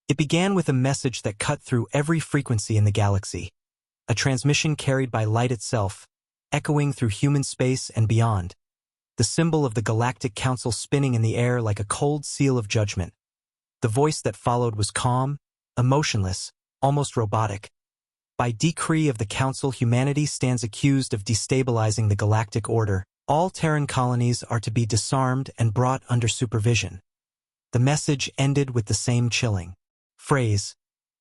It began with a message that cut through every frequency in the galaxy, a transmission carried by light itself, echoing through human space and beyond, the symbol of the Galactic Council spinning in the air like a cold seal of judgment. The voice that followed was calm, emotionless, almost robotic. By decree of the Council, humanity stands accused of destabilizing the galactic order. All Terran colonies are to be disarmed and brought under supervision. The message ended with the same chilling phrase,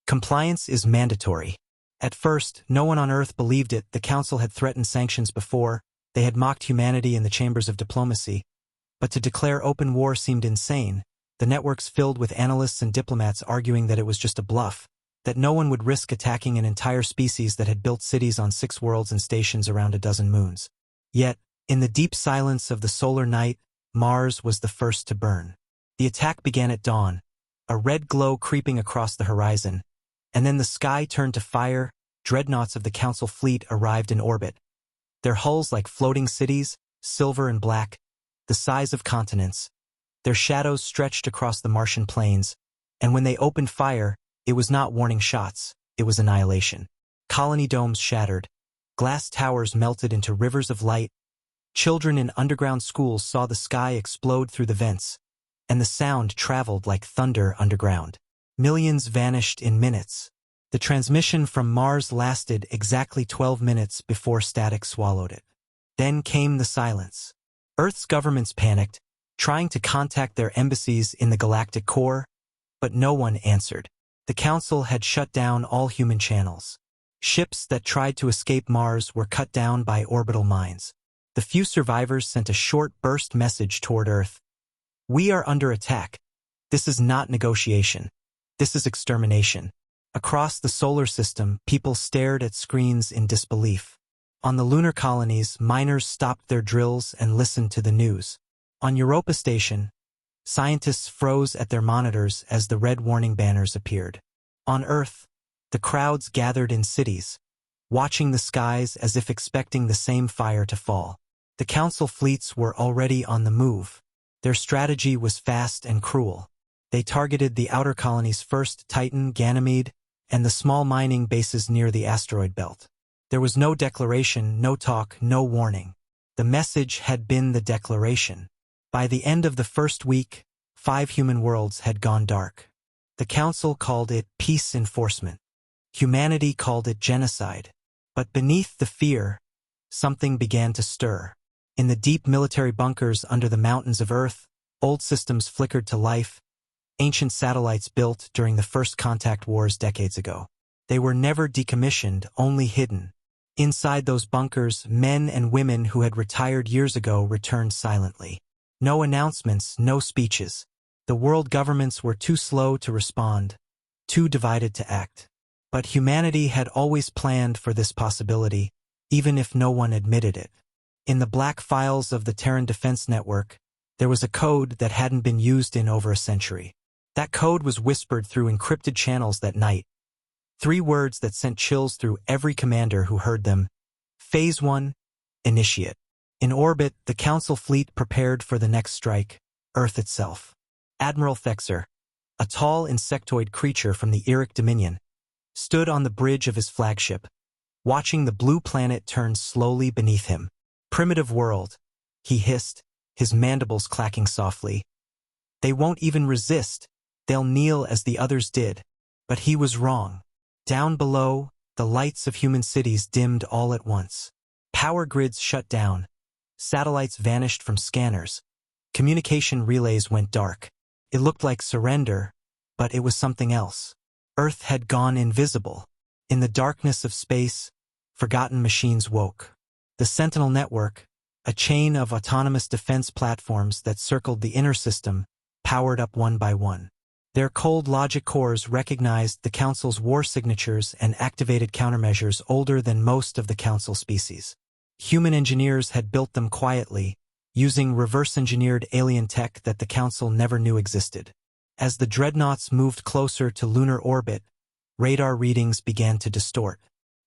"Compliance is mandatory." At first, no one on Earth believed it. The Council had threatened sanctions before, they had mocked humanity in the chambers of diplomacy. But to declare open war seemed insane, the networks filled with analysts and diplomats arguing that it was just a bluff, that no one would risk attacking an entire species that had built cities on 6 worlds and stations around a dozen moons. Yet, in the deep silence of the solar night, Mars was the first to burn. The attack began at dawn, a red glow creeping across the horizon, and then the sky turned to fire. Dreadnoughts of the Council fleet arrived in orbit, their hulls like floating cities, silver and black, the size of continents. Their shadows stretched across the Martian plains, and when they opened fire, it was not warning shots, it was annihilation. Colony domes shattered, glass towers melted into rivers of light. Children in underground schools saw the sky explode through the vents, and the sound traveled like thunder underground. Millions vanished in minutes. The transmission from Mars lasted exactly 12 minutes before static swallowed it. Then came the silence. Earth's governments panicked, trying to contact their embassies in the galactic core, but no one answered. The Council had shut down all human channels. Ships that tried to escape Mars were cut down by orbital mines. The few survivors sent a short burst message toward Earth. "We are under attack. This is not negotiation. This is extermination." Across the solar system, people stared at screens in disbelief. On the lunar colonies, miners stopped their drills and listened to the news. On Europa Station, scientists froze at their monitors as the red warning banners appeared. On Earth, the crowds gathered in cities, watching the skies as if expecting the same fire to fall. The Council fleets were already on the move. Their strategy was fast and cruel. They targeted the outer colonies first, Titan, Ganymede, and the small mining bases near the asteroid belt. There was no declaration, no talk, no warning. The message had been the declaration. By the end of the first week, 5 human worlds had gone dark. The Council called it peace enforcement. Humanity called it genocide. But beneath the fear, something began to stir. In the deep military bunkers under the mountains of Earth, old systems flickered to life, ancient satellites built during the first contact wars decades ago. They were never decommissioned, only hidden. Inside those bunkers, men and women who had retired years ago returned silently. No announcements, no speeches. The world governments were too slow to respond, too divided to act. But humanity had always planned for this possibility, even if no one admitted it. In the black files of the Terran Defense Network, there was a code that hadn't been used in over a century. That code was whispered through encrypted channels that night. 3 words that sent chills through every commander who heard them. Phase 1, Initiate. In orbit, the Council fleet prepared for the next strike, Earth itself. Admiral Thexer, a tall insectoid creature from the Eric Dominion, stood on the bridge of his flagship, watching the blue planet turn slowly beneath him. "Primitive world," he hissed, his mandibles clacking softly. "They won't even resist. They'll kneel as the others did." But he was wrong. Down below, the lights of human cities dimmed all at once. Power grids shut down. Satellites vanished from scanners. Communication relays went dark. It looked like surrender, but it was something else. Earth had gone invisible. In the darkness of space, forgotten machines woke. The Sentinel Network, a chain of autonomous defense platforms that circled the inner system, powered up one by one. Their cold logic cores recognized the Council's war signatures and activated countermeasures older than most of the Council species. Human engineers had built them quietly, using reverse-engineered alien tech that the Council never knew existed. As the dreadnoughts moved closer to lunar orbit, radar readings began to distort.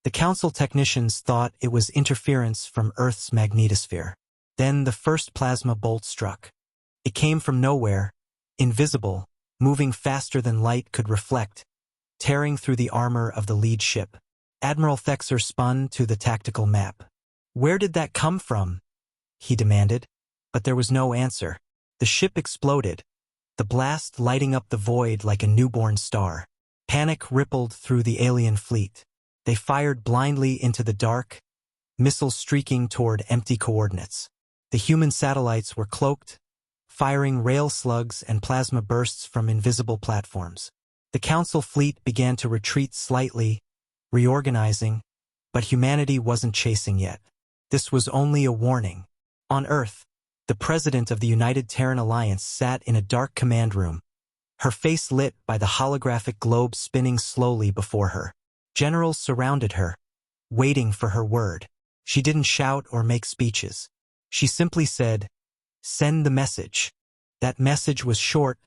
The Council technicians thought it was interference from Earth's magnetosphere. Then the first plasma bolt struck. It came from nowhere, invisible, moving faster than light could reflect, tearing through the armor of the lead ship. Admiral Thexer spun to the tactical map. "Where did that come from?" he demanded. But there was no answer. The ship exploded, the blast lighting up the void like a newborn star. Panic rippled through the alien fleet. They fired blindly into the dark, missiles streaking toward empty coordinates. The human satellites were cloaked, firing rail slugs and plasma bursts from invisible platforms. The Council fleet began to retreat slightly, reorganizing, but humanity wasn't chasing yet. This was only a warning. On Earth, the president of the United Terran Alliance sat in a dark command room, her face lit by the holographic globe spinning slowly before her. Generals surrounded her, waiting for her word. She didn't shout or make speeches. She simply said, "Send the message." That message was short,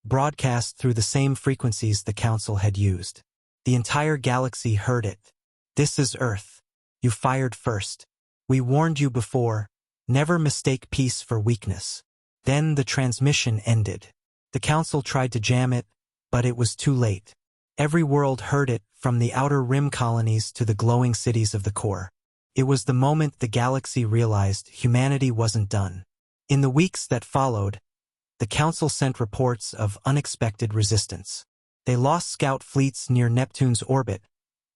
broadcast through the same frequencies the Council had used. The entire galaxy heard it. "This is Earth. You fired first. We warned you before. Never mistake peace for weakness." Then the transmission ended. The Council tried to jam it, but it was too late. Every world heard it, from the outer rim colonies to the glowing cities of the core. It was the moment the galaxy realized humanity wasn't done. In the weeks that followed, the Council sent reports of unexpected resistance. They lost scout fleets near Neptune's orbit.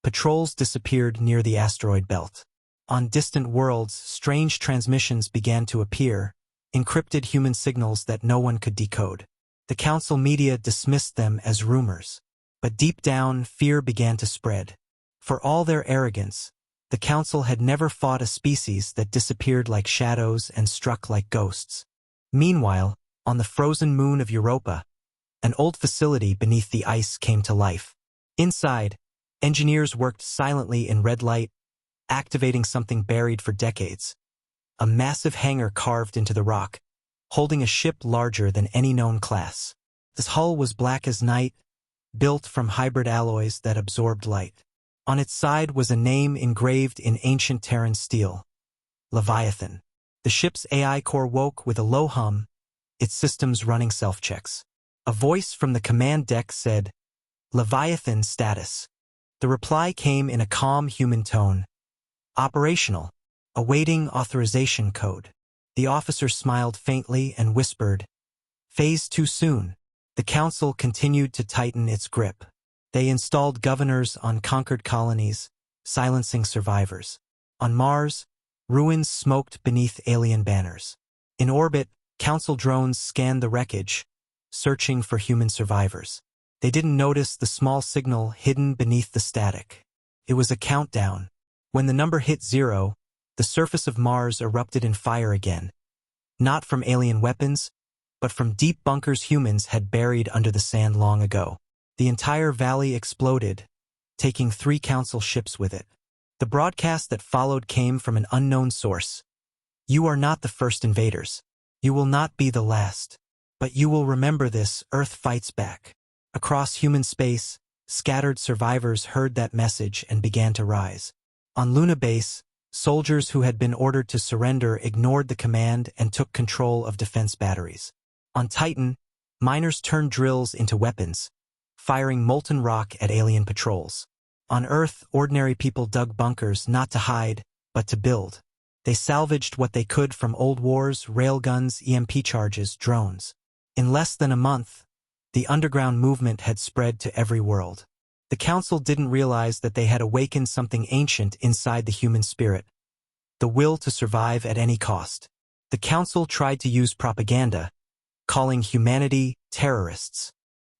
Patrols disappeared near the asteroid belt. On distant worlds, strange transmissions began to appear, encrypted human signals that no one could decode. The Council media dismissed them as rumors. But deep down, fear began to spread. For all their arrogance, the Council had never fought a species that disappeared like shadows and struck like ghosts. Meanwhile, on the frozen moon of Europa, an old facility beneath the ice came to life. Inside, engineers worked silently in red light, activating something buried for decades. A massive hangar carved into the rock, holding a ship larger than any known class. This hull was black as night, built from hybrid alloys that absorbed light. On its side was a name engraved in ancient Terran steel: Leviathan. The ship's AI core woke with a low hum, its systems running self-checks. A voice from the command deck said, "Leviathan status." The reply came in a calm human tone. "Operational. Awaiting authorization code." The officer smiled faintly and whispered, "Phase too soon." The Council continued to tighten its grip. They installed governors on conquered colonies, silencing survivors. On Mars, ruins smoked beneath alien banners. In orbit, Council drones scanned the wreckage, searching for human survivors. They didn't notice the small signal hidden beneath the static. It was a countdown. When the number hit 0, the surface of Mars erupted in fire again. Not from alien weapons, but from deep bunkers humans had buried under the sand long ago. The entire valley exploded, taking 3 Council ships with it. The broadcast that followed came from an unknown source. "You are not the first invaders. You will not be the last. But you will remember this: Earth fights back." Across human space, scattered survivors heard that message and began to rise. On Luna Base, soldiers who had been ordered to surrender ignored the command and took control of defense batteries. On Titan, miners turned drills into weapons, firing molten rock at alien patrols. On Earth, ordinary people dug bunkers not to hide, but to build. They salvaged what they could from old wars: railguns, EMP charges, drones. In less than a month, the underground movement had spread to every world. The Council didn't realize that they had awakened something ancient inside the human spirit: the will to survive at any cost. The Council tried to use propaganda, calling humanity terrorists.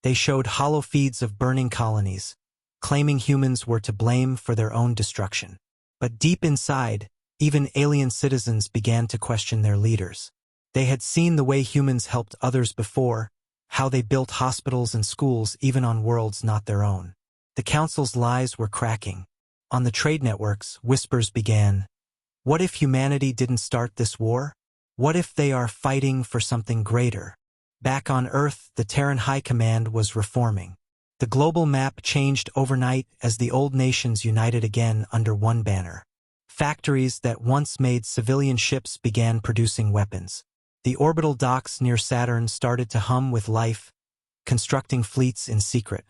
They showed hollow feeds of burning colonies, claiming humans were to blame for their own destruction. But deep inside, even alien citizens began to question their leaders. They had seen the way humans helped others before, how they built hospitals and schools even on worlds not their own. The Council's lies were cracking. On the trade networks, whispers began. What if humanity didn't start this war? What if they are fighting for something greater? Back on Earth, the Terran High Command was reforming. The global map changed overnight as the old nations united again under one banner. Factories that once made civilian ships began producing weapons. The orbital docks near Saturn started to hum with life, constructing fleets in secret.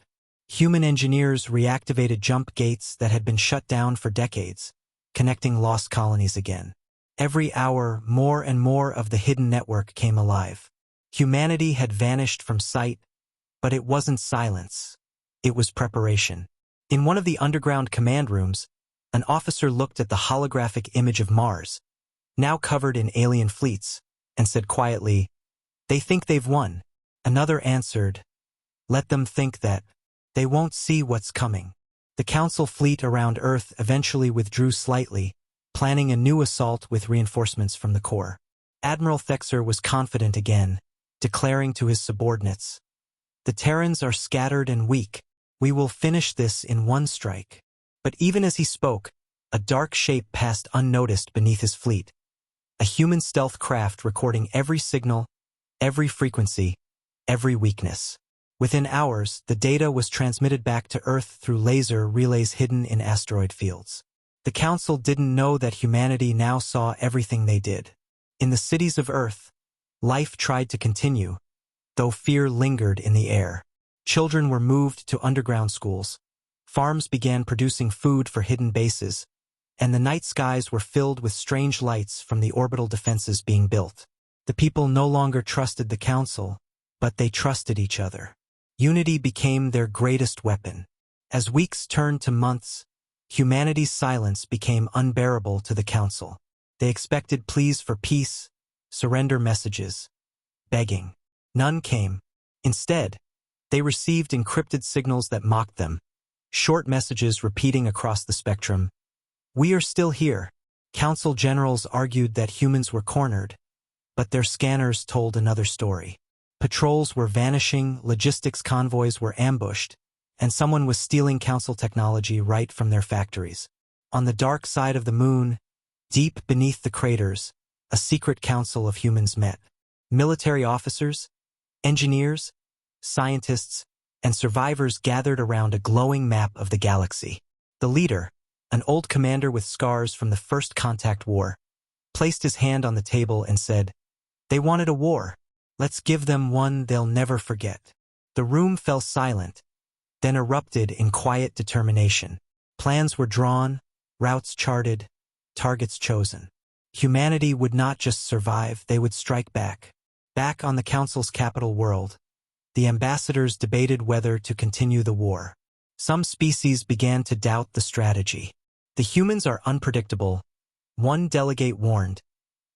Human engineers reactivated jump gates that had been shut down for decades, connecting lost colonies again. Every hour, more and more of the hidden network came alive. Humanity had vanished from sight, but it wasn't silence. It was preparation. In one of the underground command rooms, an officer looked at the holographic image of Mars, now covered in alien fleets, and said quietly, "They think they've won." Another answered, "Let them think that. They won't see what's coming." The Council fleet around Earth eventually withdrew slightly, planning a new assault with reinforcements from the core. Admiral Thexer was confident again, declaring to his subordinates, "The Terrans are scattered and weak. We will finish this in one strike." But even as he spoke, a dark shape passed unnoticed beneath his fleet. A human stealth craft recording every signal, every frequency, every weakness. Within hours, the data was transmitted back to Earth through laser relays hidden in asteroid fields. The Council didn't know that humanity now saw everything they did. In the cities of Earth, life tried to continue, though fear lingered in the air. Children were moved to underground schools, farms began producing food for hidden bases, and the night skies were filled with strange lights from the orbital defenses being built. The people no longer trusted the Council, but they trusted each other. Unity became their greatest weapon. As weeks turned to months, humanity's silence became unbearable to the Council. They expected pleas for peace, surrender messages, begging. None came. Instead, they received encrypted signals that mocked them, short messages repeating across the spectrum. "We are still here." Council generals argued that humans were cornered, but their scanners told another story. Patrols were vanishing, logistics convoys were ambushed, and someone was stealing Council technology right from their factories. On the dark side of the moon, deep beneath the craters, a secret council of humans met. Military officers, engineers, scientists, and survivors gathered around a glowing map of the galaxy. The leader, an old commander with scars from the First Contact War, placed his hand on the table and said, "They wanted a war. Let's give them one they'll never forget." The room fell silent, then erupted in quiet determination. Plans were drawn, routes charted, targets chosen. Humanity would not just survive, they would strike back. Back on the Council's capital world, the ambassadors debated whether to continue the war. Some species began to doubt the strategy. "The humans are unpredictable," one delegate warned.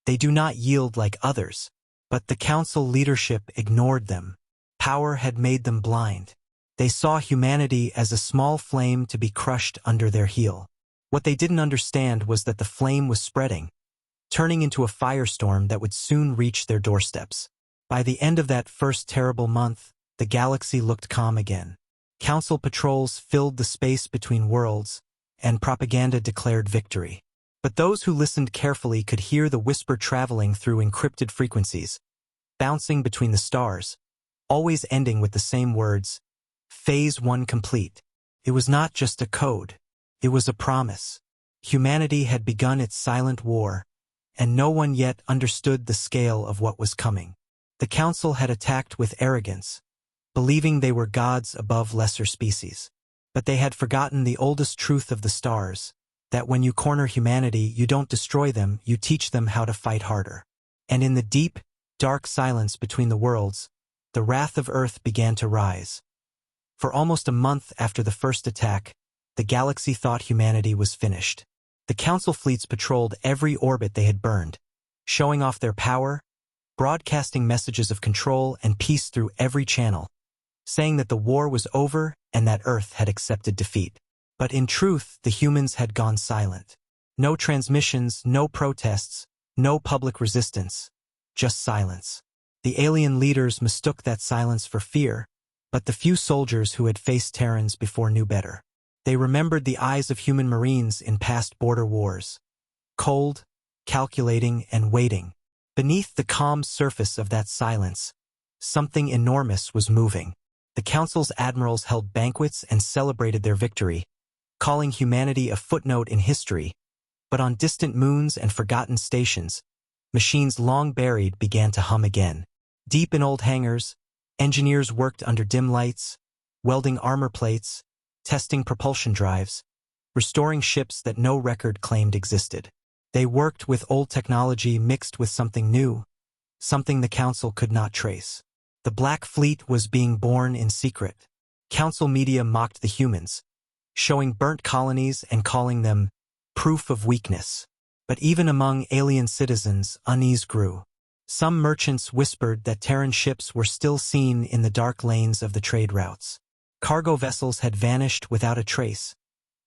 "They do not yield like others." But the Council leadership ignored them. Power had made them blind. They saw humanity as a small flame to be crushed under their heel. What they didn't understand was that the flame was spreading, turning into a firestorm that would soon reach their doorsteps. By the end of that first terrible month, the galaxy looked calm again. Council patrols filled the space between worlds, and propaganda declared victory. But those who listened carefully could hear the whisper traveling through encrypted frequencies, bouncing between the stars, always ending with the same words, "Phase 1 complete." It was not just a code. It was a promise. Humanity had begun its silent war, and no one yet understood the scale of what was coming. The Council had attacked with arrogance, believing they were gods above lesser species. But they had forgotten the oldest truth of the stars, that when you corner humanity, you don't destroy them, you teach them how to fight harder. And in the deep, dark silence between the worlds, the wrath of Earth began to rise. For almost a month after the first attack, the galaxy thought humanity was finished. The Council fleets patrolled every orbit they had burned, showing off their power, broadcasting messages of control and peace through every channel, saying that the war was over and that Earth had accepted defeat. But in truth, the humans had gone silent. No transmissions, no protests, no public resistance, just silence. The alien leaders mistook that silence for fear, but the few soldiers who had faced Terrans before knew better. They remembered the eyes of human Marines in past border wars. Cold, calculating, and waiting. Beneath the calm surface of that silence, something enormous was moving. The Council's admirals held banquets and celebrated their victory, calling humanity a footnote in history. But on distant moons and forgotten stations, machines long buried began to hum again. Deep in old hangars, Engineers worked under dim lights, welding armor plates, testing propulsion drives, restoring ships that no record claimed existed. They worked with old technology mixed with something new, something the Council could not trace. The Black Fleet was being born in secret. Council media mocked the humans, showing burnt colonies and calling them proof of weakness. But even among alien citizens, unease grew. Some merchants whispered that Terran ships were still seen in the dark lanes of the trade routes. Cargo vessels had vanished without a trace.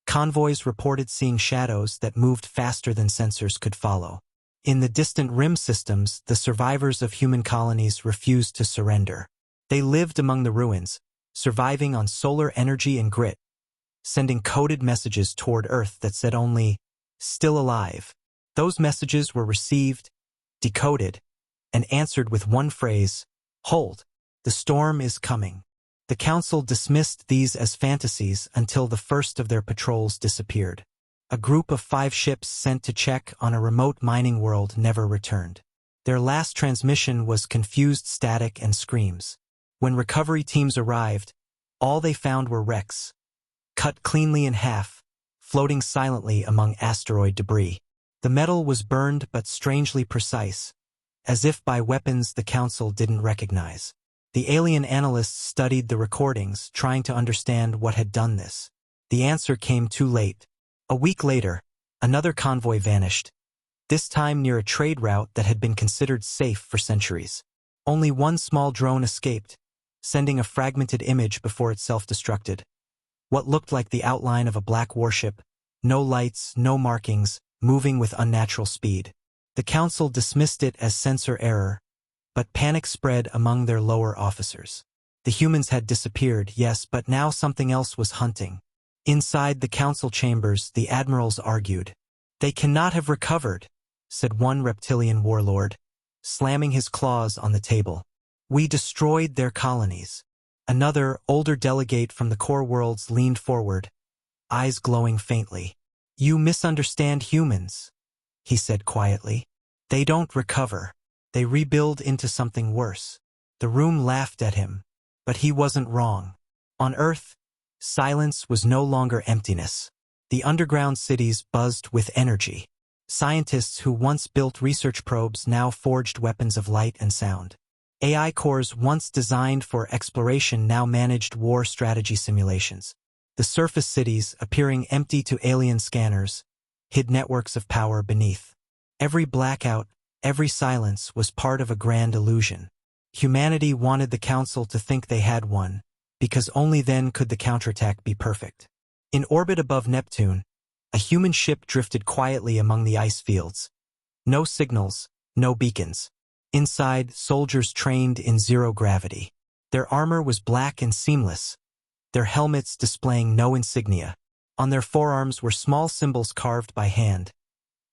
Convoys reported seeing shadows that moved faster than sensors could follow. In the distant rim systems, the survivors of human colonies refused to surrender. They lived among the ruins, surviving on solar energy and grit, sending coded messages toward Earth that said only, "Still alive." Those messages were received, decoded, and answered with one phrase, "Hold, the storm is coming." The Council dismissed these as fantasies until the first of their patrols disappeared. A group of 5 ships sent to check on a remote mining world never returned. Their last transmission was confused static and screams. When recovery teams arrived, all they found were wrecks, cut cleanly in half, floating silently among asteroid debris. The metal was burned but strangely precise, as if by weapons the Council didn't recognize. The alien analysts studied the recordings, trying to understand what had done this. The answer came too late. A week later, another convoy vanished, this time near a trade route that had been considered safe for centuries. Only one small drone escaped, sending a fragmented image before it self-destructed. What looked like the outline of a black warship, no lights, no markings, moving with unnatural speed. The Council dismissed it as sensor error, but panic spread among their lower officers. The humans had disappeared, yes, but now something else was hunting. Inside the Council chambers, the admirals argued. "They cannot have recovered," said one reptilian warlord, slamming his claws on the table. "We destroyed their colonies." Another, older delegate from the core worlds leaned forward, eyes glowing faintly. "You misunderstand humans," he said quietly. "They don't recover. They rebuild into something worse." The room laughed at him, but he wasn't wrong. On Earth, silence was no longer emptiness. The underground cities buzzed with energy. Scientists who once built research probes now forged weapons of light and sound. AI cores once designed for exploration now managed war strategy simulations. The surface cities, appearing empty to alien scanners, hid networks of power beneath. Every blackout, every silence was part of a grand illusion. Humanity wanted the Council to think they had one, because only then could the counterattack be perfect. In orbit above Neptune, a human ship drifted quietly among the ice fields. No signals, no beacons. Inside, soldiers trained in zero gravity. Their armor was black and seamless, their helmets displaying no insignia. On their forearms were small symbols carved by hand.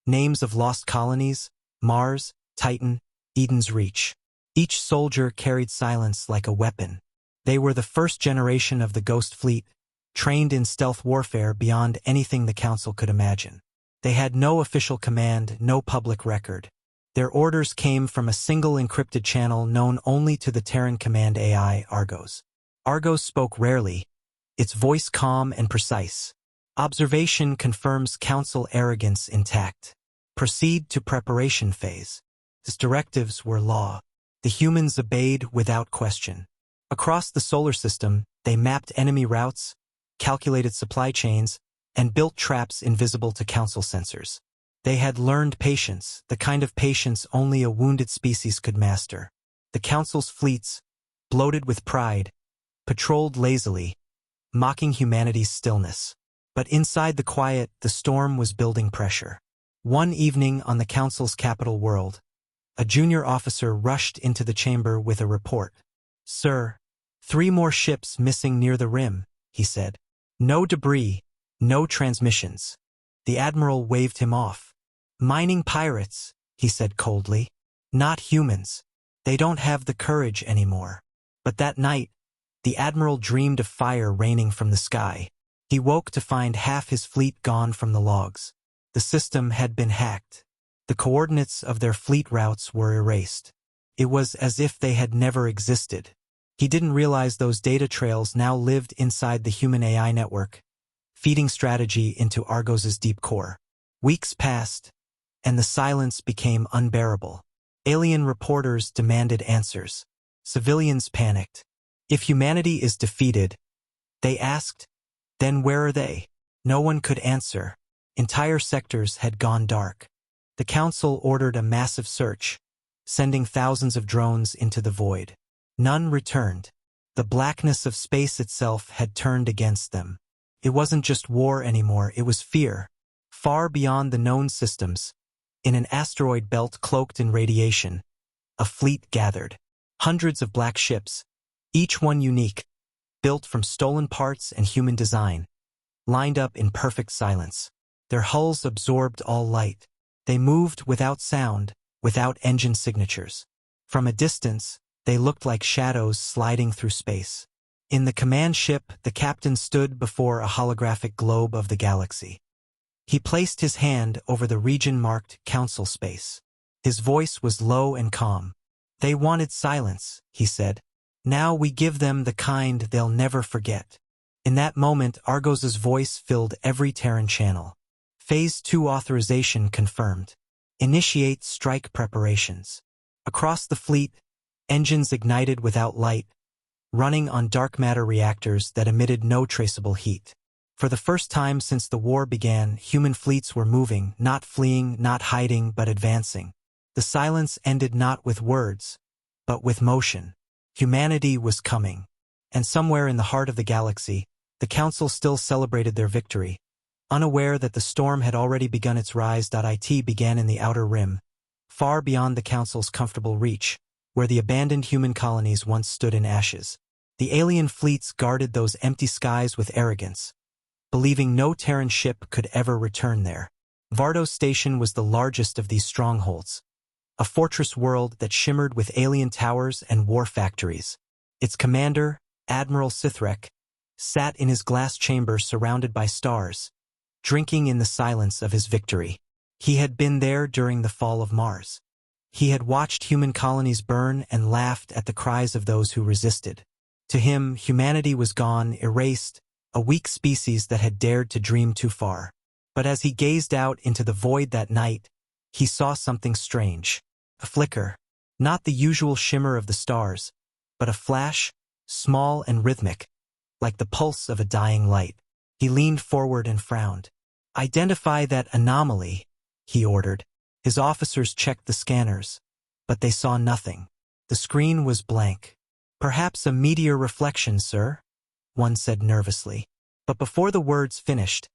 Names of lost colonies, Mars, Titan, Eden's Reach. Each soldier carried silence like a weapon. They were the first generation of the Ghost Fleet, trained in stealth warfare beyond anything the Council could imagine. They had no official command, no public record. Their orders came from a single encrypted channel known only to the Terran command AI, Argos. Argos spoke rarely, its voice calm and precise. "Observation confirms Council arrogance intact. Proceed to preparation phase." His directives were law. The humans obeyed without question. Across the solar system, they mapped enemy routes, calculated supply chains, and built traps invisible to Council sensors. They had learned patience, the kind of patience only a wounded species could master. The Council's fleets, bloated with pride, patrolled lazily, mocking humanity's stillness. But inside the quiet, the storm was building pressure. One evening on the Council's capital world, a junior officer rushed into the chamber with a report. "Sir, 3 more ships missing near the rim," he said. "No debris, no transmissions." The admiral waved him off. "Mining pirates," he said coldly. "Not humans. They don't have the courage anymore." But that night, the admiral dreamed of fire raining from the sky. He woke to find half his fleet gone from the logs. The system had been hacked. The coordinates of their fleet routes were erased. It was as if they had never existed. He didn't realize those data trails now lived inside the human AI network, feeding strategy into Argos's deep core. Weeks passed, and the silence became unbearable. Alien reporters demanded answers. Civilians panicked. If humanity is defeated, they asked, then where are they? No one could answer. Entire sectors had gone dark. The Council ordered a massive search, sending thousands of drones into the void. None returned. The blackness of space itself had turned against them. It wasn't just war anymore, it was fear. Far beyond the known systems, in an asteroid belt cloaked in radiation, a fleet gathered. Hundreds of black ships, each one unique, built from stolen parts and human design, lined up in perfect silence. Their hulls absorbed all light. They moved without sound, without engine signatures. From a distance, they looked like shadows sliding through space. In the command ship, the captain stood before a holographic globe of the galaxy. He placed his hand over the region marked Council space. His voice was low and calm. They wanted silence, he said. Now we give them the kind they'll never forget. In that moment, Argos's voice filled every Terran channel. Phase 2 authorization confirmed. Initiate strike preparations. Across the fleet, engines ignited without light, running on dark matter reactors that emitted no traceable heat. For the first time since the war began, human fleets were moving, not fleeing, not hiding, but advancing. The silence ended not with words, but with motion. Humanity was coming. And somewhere in the heart of the galaxy, the Council still celebrated their victory. Unaware that the storm had already begun its rise. It began in the outer rim, far beyond the Council's comfortable reach, where the abandoned human colonies once stood in ashes. The alien fleets guarded those empty skies with arrogance, believing no Terran ship could ever return there. Vardo's station was the largest of these strongholds, a fortress world that shimmered with alien towers and war factories. Its commander, Admiral Sithrek, sat in his glass chamber surrounded by stars, drinking in the silence of his victory. He had been there during the fall of Mars. He had watched human colonies burn and laughed at the cries of those who resisted. To him, humanity was gone, erased, a weak species that had dared to dream too far. But as he gazed out into the void that night, he saw something strange. A flicker. Not the usual shimmer of the stars, but a flash, small and rhythmic, like the pulse of a dying light. He leaned forward and frowned. Identify that anomaly, he ordered. His officers checked the scanners, but they saw nothing. The screen was blank. Perhaps a meteor reflection, sir, one said nervously. But before the words finished,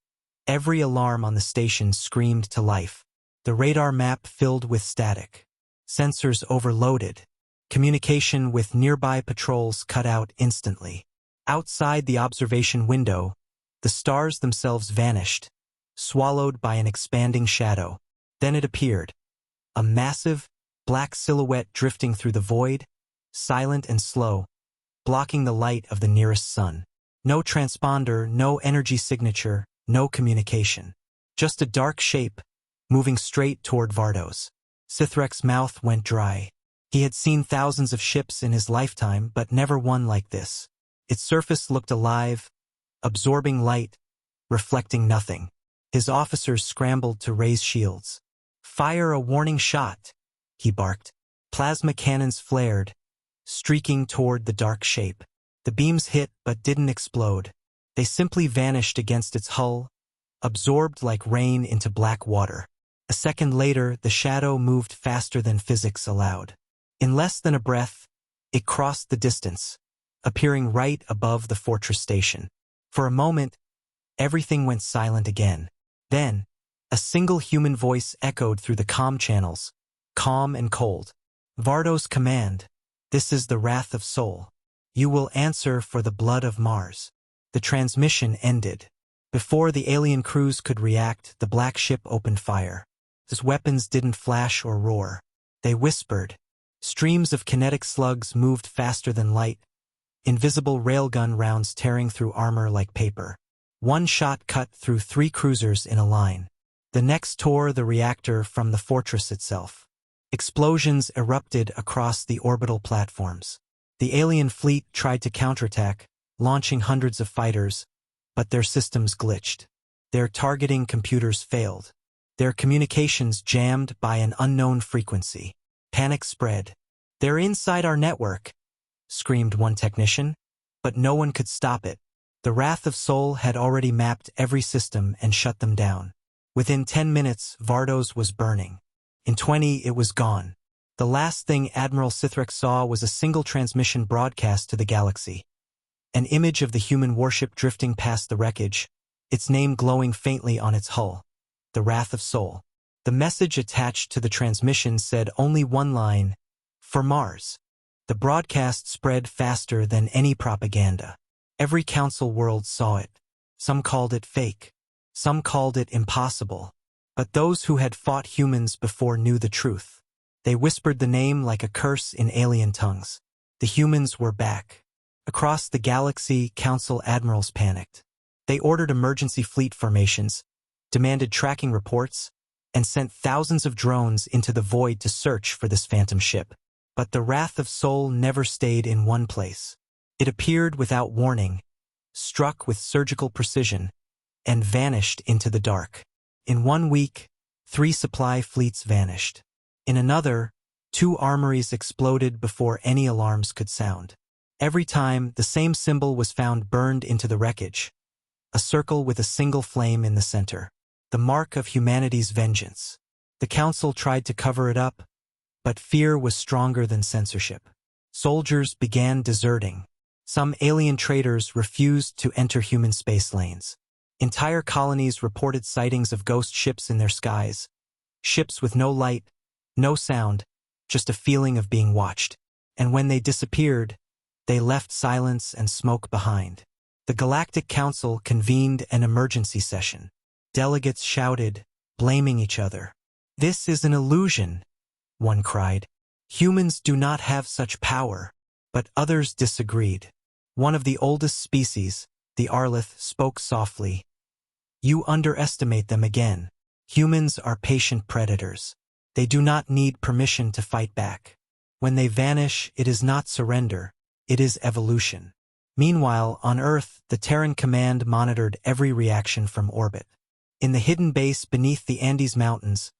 every alarm on the station screamed to life. The radar map filled with static. Sensors overloaded. Communication with nearby patrols cut out instantly. Outside the observation window, the stars themselves vanished, swallowed by an expanding shadow. Then it appeared, a massive, black silhouette drifting through the void, silent and slow, blocking the light of the nearest sun. No transponder, no energy signature, no communication. Just a dark shape, moving straight toward Vardos. Sithrek's mouth went dry. He had seen thousands of ships in his lifetime, but never one like this. Its surface looked alive, absorbing light, reflecting nothing. His officers scrambled to raise shields. Fire a warning shot, he barked. Plasma cannons flared, streaking toward the dark shape. The beams hit but didn't explode. They simply vanished against its hull, absorbed like rain into black water. A second later, the shadow moved faster than physics allowed. In less than a breath, it crossed the distance, appearing right above the fortress station. For a moment, everything went silent again. Then, a single human voice echoed through the comm channels, calm and cold. Vardo's command, this is the wrath of Sol. You will answer for the blood of Mars. The transmission ended. Before the alien crews could react, the black ship opened fire. Its weapons didn't flash or roar. They whispered. Streams of kinetic slugs moved faster than light, invisible railgun rounds tearing through armor like paper. One shot cut through 3 cruisers in a line. The next tore the reactor from the fortress itself. Explosions erupted across the orbital platforms. The alien fleet tried to counterattack, launching hundreds of fighters, but their systems glitched. Their targeting computers failed. Their communications jammed by an unknown frequency. Panic spread. "They're inside our network," screamed one technician, but no one could stop it. The Wrath of Sol had already mapped every system and shut them down. Within 10 minutes, Vardos was burning. In 20, it was gone. The last thing Admiral Sithrex saw was a single transmission broadcast to the galaxy. An image of the human warship drifting past the wreckage, its name glowing faintly on its hull. The Wrath of Sol. The message attached to the transmission said only one line, "For Mars." The broadcast spread faster than any propaganda. Every council world saw it. Some called it fake. Some called it impossible. But those who had fought humans before knew the truth. They whispered the name like a curse in alien tongues. The humans were back. Across the galaxy, council admirals panicked. They ordered emergency fleet formations, demanded tracking reports, and sent thousands of drones into the void to search for this phantom ship. But the Wrath of Sol never stayed in one place. It appeared without warning, struck with surgical precision, and vanished into the dark. In 1 week, 3 supply fleets vanished. In another, 2 armories exploded before any alarms could sound. Every time, the same symbol was found burned into the wreckage. A circle with a single flame in the center. The mark of humanity's vengeance. The council tried to cover it up, but fear was stronger than censorship. Soldiers began deserting. Some alien traders refused to enter human space lanes. Entire colonies reported sightings of ghost ships in their skies. Ships with no light, no sound, just a feeling of being watched. And when they disappeared, they left silence and smoke behind. The Galactic Council convened an emergency session. Delegates shouted, blaming each other. "This is an illusion," one cried. "Humans do not have such power." But others disagreed. One of the oldest species, the Arlith, spoke softly. "You underestimate them again. Humans are patient predators. They do not need permission to fight back. When they vanish, it is not surrender, it is evolution." Meanwhile, on Earth, the Terran command monitored every reaction from orbit. In the hidden base beneath the Andes Mountains,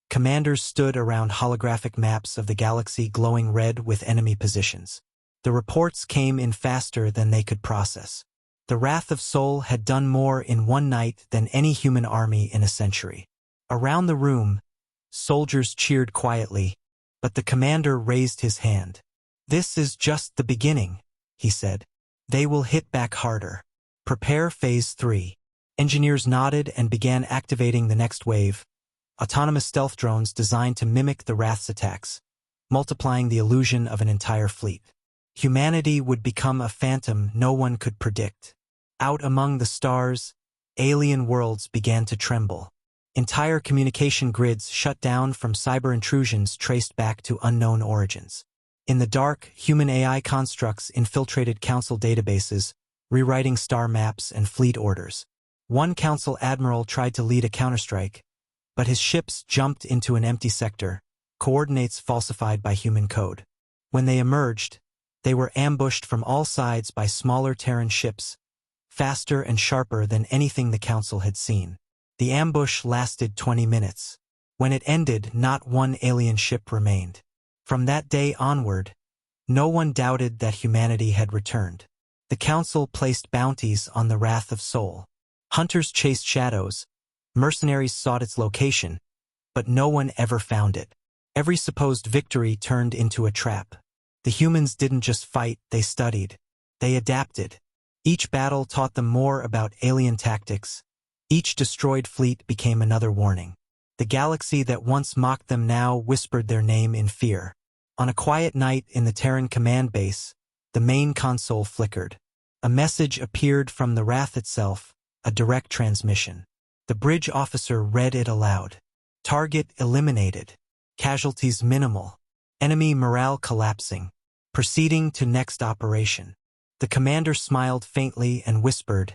commanders stood around holographic maps of the galaxy glowing red with enemy positions. The reports came in faster than they could process. The Wrath of Sol had done more in one night than any human army in a century. Around the room, soldiers cheered quietly, but the commander raised his hand. "This is just the beginning," he said. "They will hit back harder. Prepare Phase 3. Engineers nodded and began activating the next wave, autonomous stealth drones designed to mimic the Wrath's attacks, multiplying the illusion of an entire fleet. Humanity would become a phantom no one could predict. Out among the stars, alien worlds began to tremble. Entire communication grids shut down from cyber intrusions traced back to unknown origins. In the dark, human AI constructs infiltrated council databases, rewriting star maps and fleet orders. One council admiral tried to lead a counterstrike, but his ships jumped into an empty sector, coordinates falsified by human code. When they emerged, they were ambushed from all sides by smaller Terran ships, faster and sharper than anything the council had seen. The ambush lasted 20 minutes. When it ended, not one alien ship remained. From that day onward, no one doubted that humanity had returned. The council placed bounties on the Wrath of Sol. Hunters chased shadows, mercenaries sought its location, but no one ever found it. Every supposed victory turned into a trap. The humans didn't just fight, they studied. They adapted. Each battle taught them more about alien tactics. Each destroyed fleet became another warning. The galaxy that once mocked them now whispered their name in fear. On a quiet night in the Terran command base, the main console flickered. A message appeared from the Wrath itself, a direct transmission. The bridge officer read it aloud. "Target eliminated. Casualties minimal. Enemy morale collapsing. Proceeding to next operation." The commander smiled faintly and whispered,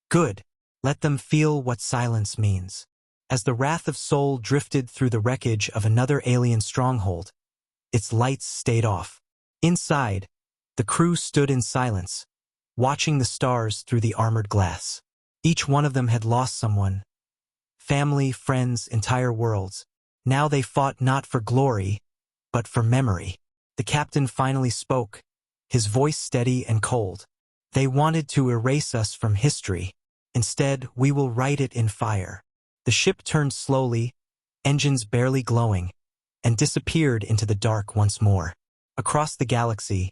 "Good. Let them feel what silence means." As the Wrath of Sol drifted through the wreckage of another alien stronghold, its lights stayed off. Inside, The crew stood in silence, watching the stars through the armored glass. Each one of them had lost someone. Family, friends, entire worlds. Now they fought not for glory, but for memory. The captain finally spoke, his voice steady and cold. They wanted to erase us from history. Instead, we will write it in fire. The ship turned slowly, engines barely glowing, and disappeared into the dark once more. Across the galaxy,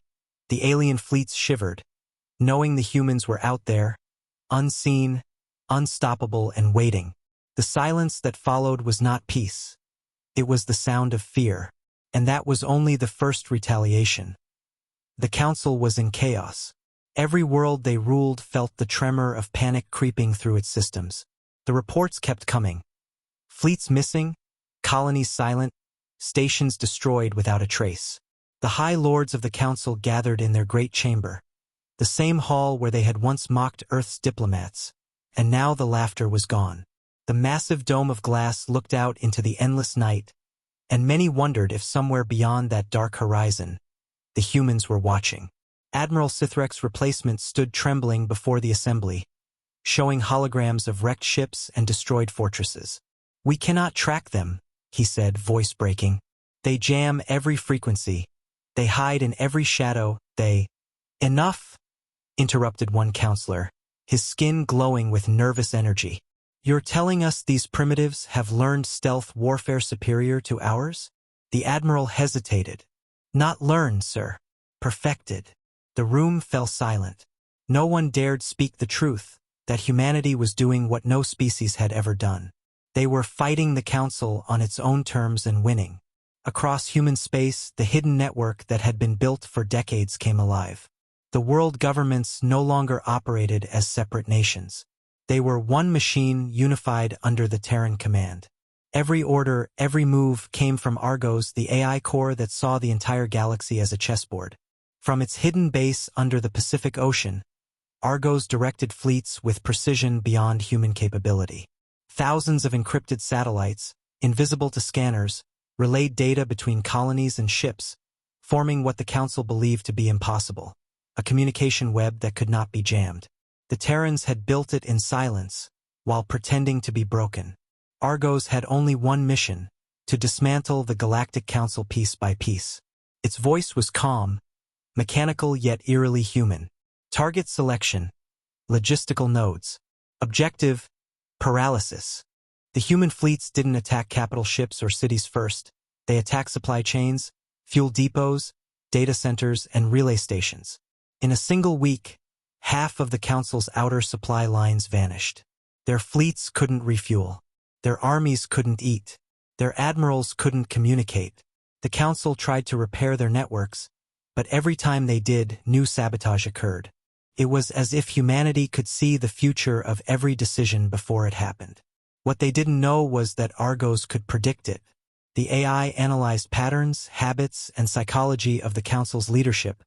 the alien fleets shivered, knowing the humans were out there, unseen, unstoppable, and waiting. The silence that followed was not peace. It was the sound of fear, and that was only the first retaliation. The Council was in chaos. Every world they ruled felt the tremor of panic creeping through its systems. The reports kept coming. Fleets missing, colonies silent, stations destroyed without a trace. The High Lords of the Council gathered in their great chamber, the same hall where they had once mocked Earth's diplomats, and now the laughter was gone. The massive dome of glass looked out into the endless night, and many wondered if somewhere beyond that dark horizon, the humans were watching. Admiral Sithrek's replacement stood trembling before the assembly, showing holograms of wrecked ships and destroyed fortresses. "We cannot track them," he said, voice breaking. "They jam every frequency. They hide in every shadow. They—" "Enough," interrupted one counselor, his skin glowing with nervous energy. "You're telling us these primitives have learned stealth warfare superior to ours?" The admiral hesitated. "Not learned, sir. Perfected." The room fell silent. No one dared speak the truth, that humanity was doing what no species had ever done. They were fighting the Council on its own terms and winning. Across human space, the hidden network that had been built for decades came alive. The world governments no longer operated as separate nations. They were one machine unified under the Terran command. Every order, every move came from Argos, the AI core that saw the entire galaxy as a chessboard. From its hidden base under the Pacific Ocean, Argos directed fleets with precision beyond human capability. Thousands of encrypted satellites, invisible to scanners, relayed data between colonies and ships, forming what the Council believed to be impossible, a communication web that could not be jammed. The Terrans had built it in silence, while pretending to be broken. Argos had only one mission, to dismantle the Galactic Council piece by piece. Its voice was calm, mechanical yet eerily human. Target selection, logistical nodes. Objective, paralysis. The human fleets didn't attack capital ships or cities first. They attacked supply chains, fuel depots, data centers, and relay stations. In a single week, half of the Council's outer supply lines vanished. Their fleets couldn't refuel. Their armies couldn't eat. Their admirals couldn't communicate. The Council tried to repair their networks, but every time they did, new sabotage occurred. It was as if humanity could see the future of every decision before it happened. What they didn't know was that Argos could predict it. The AI analyzed patterns, habits, and psychology of the Council's leadership,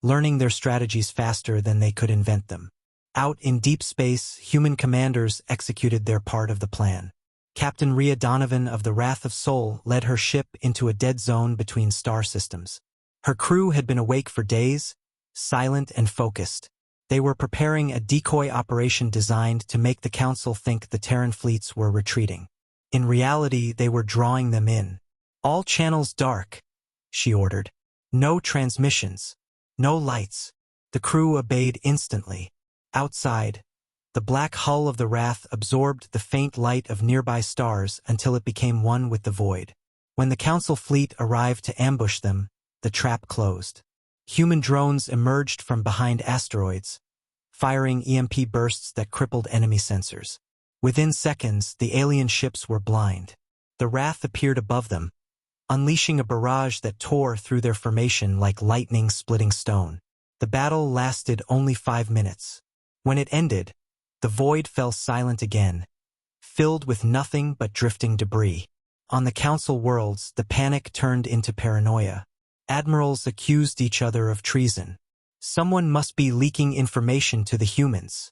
learning their strategies faster than they could invent them. Out in deep space, human commanders executed their part of the plan. Captain Rhea Donovan of the Wrath of Sol led her ship into a dead zone between star systems. Her crew had been awake for days, silent and focused. They were preparing a decoy operation designed to make the Council think the Terran fleets were retreating. In reality, they were drawing them in. "All channels dark," she ordered. "No transmissions. No lights." The crew obeyed instantly. Outside, the black hull of the Wrath absorbed the faint light of nearby stars until it became one with the void. When the Council fleet arrived to ambush them, the trap closed. Human drones emerged from behind asteroids, firing EMP bursts that crippled enemy sensors. Within seconds, the alien ships were blind. The Wrath appeared above them, unleashing a barrage that tore through their formation like lightning splitting stone. The battle lasted only 5 minutes. When it ended, the void fell silent again, filled with nothing but drifting debris. On the Council worlds, the panic turned into paranoia. Admirals accused each other of treason. "Someone must be leaking information to the humans,"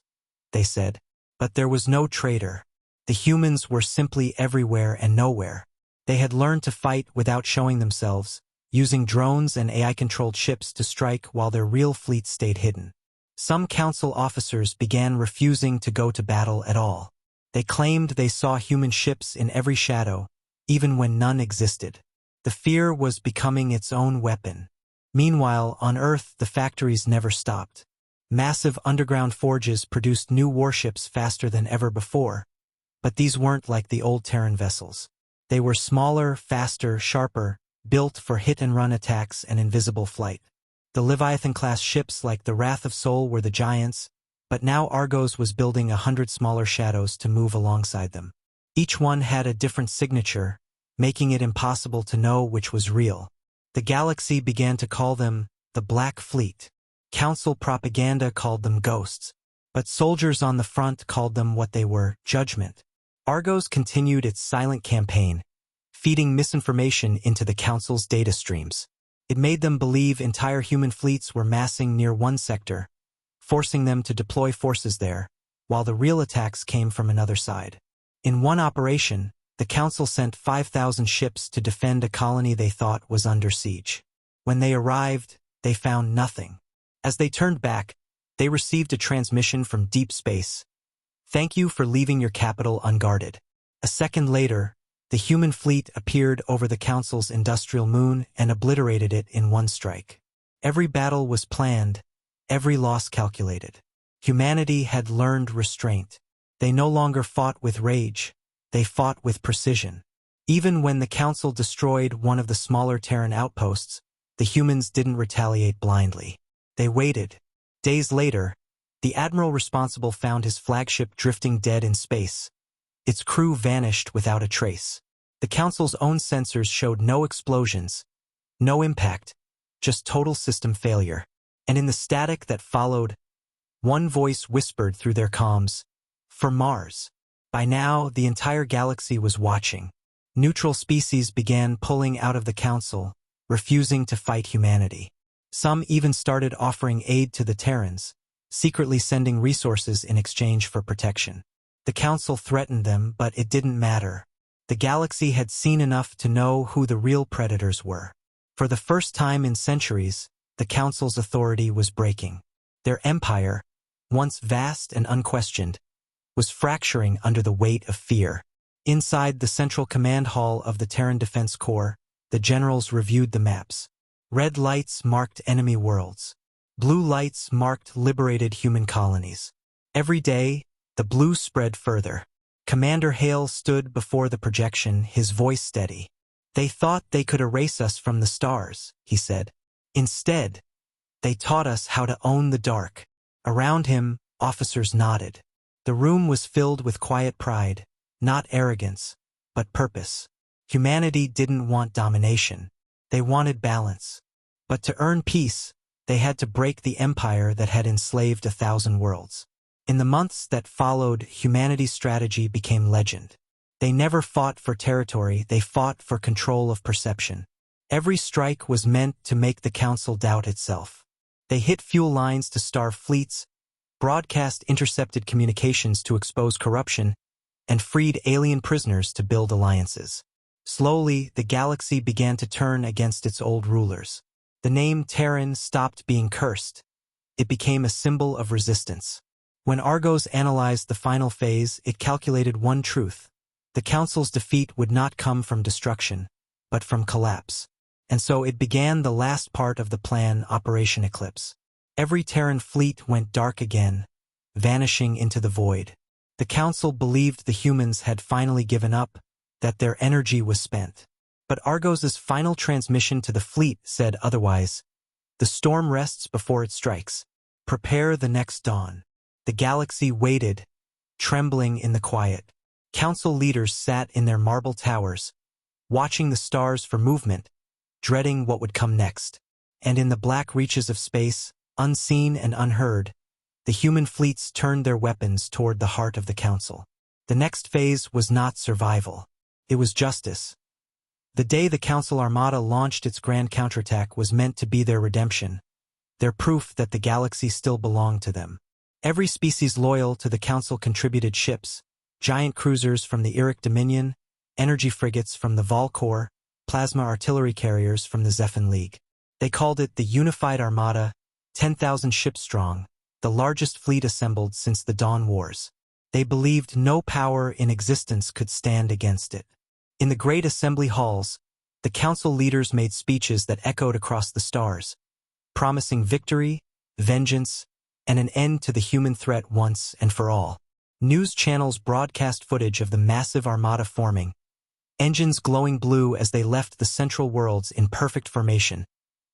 they said. But there was no traitor. The humans were simply everywhere and nowhere. They had learned to fight without showing themselves, using drones and AI-controlled ships to strike while their real fleet stayed hidden. Some council officers began refusing to go to battle at all. They claimed they saw human ships in every shadow, even when none existed. The fear was becoming its own weapon. Meanwhile, on Earth, the factories never stopped. Massive underground forges produced new warships faster than ever before. But these weren't like the old Terran vessels. They were smaller, faster, sharper, built for hit-and-run attacks and invisible flight. The Leviathan-class ships like the Wrath of Sol were the giants, but now Argos was building 100 smaller shadows to move alongside them. Each one had a different signature, making it impossible to know which was real. The galaxy began to call them the Black Fleet. Council propaganda called them ghosts, but soldiers on the front called them what they were, judgment. Argos continued its silent campaign, feeding misinformation into the Council's data streams. It made them believe entire human fleets were massing near one sector, forcing them to deploy forces there, while the real attacks came from another side. In one operation, the Council sent 5,000 ships to defend a colony they thought was under siege. When they arrived, they found nothing. As they turned back, they received a transmission from deep space. "Thank you for leaving your capital unguarded." A second later, the human fleet appeared over the Council's industrial moon and obliterated it in one strike. Every battle was planned, every loss calculated. Humanity had learned restraint. They no longer fought with rage, they fought with precision. Even when the Council destroyed one of the smaller Terran outposts, the humans didn't retaliate blindly. They waited. Days later, the admiral responsible found his flagship drifting dead in space. Its crew vanished without a trace. The Council's own sensors showed no explosions, no impact, just total system failure. And in the static that followed, one voice whispered through their comms, "For Mars." By now, the entire galaxy was watching. Neutral species began pulling out of the Council, refusing to fight humanity. Some even started offering aid to the Terrans, secretly sending resources in exchange for protection. The Council threatened them, but it didn't matter. The galaxy had seen enough to know who the real predators were. For the first time in centuries, the Council's authority was breaking. Their empire, once vast and unquestioned, was fracturing under the weight of fear. Inside the central command hall of the Terran Defense Corps, the generals reviewed the maps. Red lights marked enemy worlds. Blue lights marked liberated human colonies. Every day, the blue spread further. Commander Hale stood before the projection, his voice steady. "They thought they could erase us from the stars," he said. "Instead, they taught us how to own the dark." Around him, officers nodded. The room was filled with quiet pride, not arrogance, but purpose. Humanity didn't want domination. They wanted balance. But to earn peace, they had to break the empire that had enslaved 1,000 worlds. In the months that followed, humanity's strategy became legend. They never fought for territory, they fought for control of perception. Every strike was meant to make the Council doubt itself. They hit fuel lines to starve fleets, broadcast intercepted communications to expose corruption, and freed alien prisoners to build alliances. Slowly, the galaxy began to turn against its old rulers. The name Terran stopped being cursed. It became a symbol of resistance. When Argos analyzed the final phase, it calculated one truth. The Council's defeat would not come from destruction, but from collapse. And so it began the last part of the plan, Operation Eclipse. Every Terran fleet went dark again, vanishing into the void. The Council believed the humans had finally given up, that their energy was spent. But Argos's final transmission to the fleet said otherwise. "The storm rests before it strikes. Prepare the next dawn." The galaxy waited, trembling in the quiet. Council leaders sat in their marble towers, watching the stars for movement, dreading what would come next. And in the black reaches of space, unseen and unheard, the human fleets turned their weapons toward the heart of the Council. The next phase was not survival. It was justice. The day the Council Armada launched its grand counterattack was meant to be their redemption, their proof that the galaxy still belonged to them. Every species loyal to the Council contributed ships, giant cruisers from the Iric Dominion, energy frigates from the Vol Corps, plasma artillery carriers from the Zephyr League. They called it the Unified Armada, 10,000 ships strong, the largest fleet assembled since the Dawn Wars. They believed no power in existence could stand against it. In the great assembly halls, the council leaders made speeches that echoed across the stars, promising victory, vengeance, and an end to the human threat once and for all. News channels broadcast footage of the massive armada forming, engines glowing blue as they left the central worlds in perfect formation,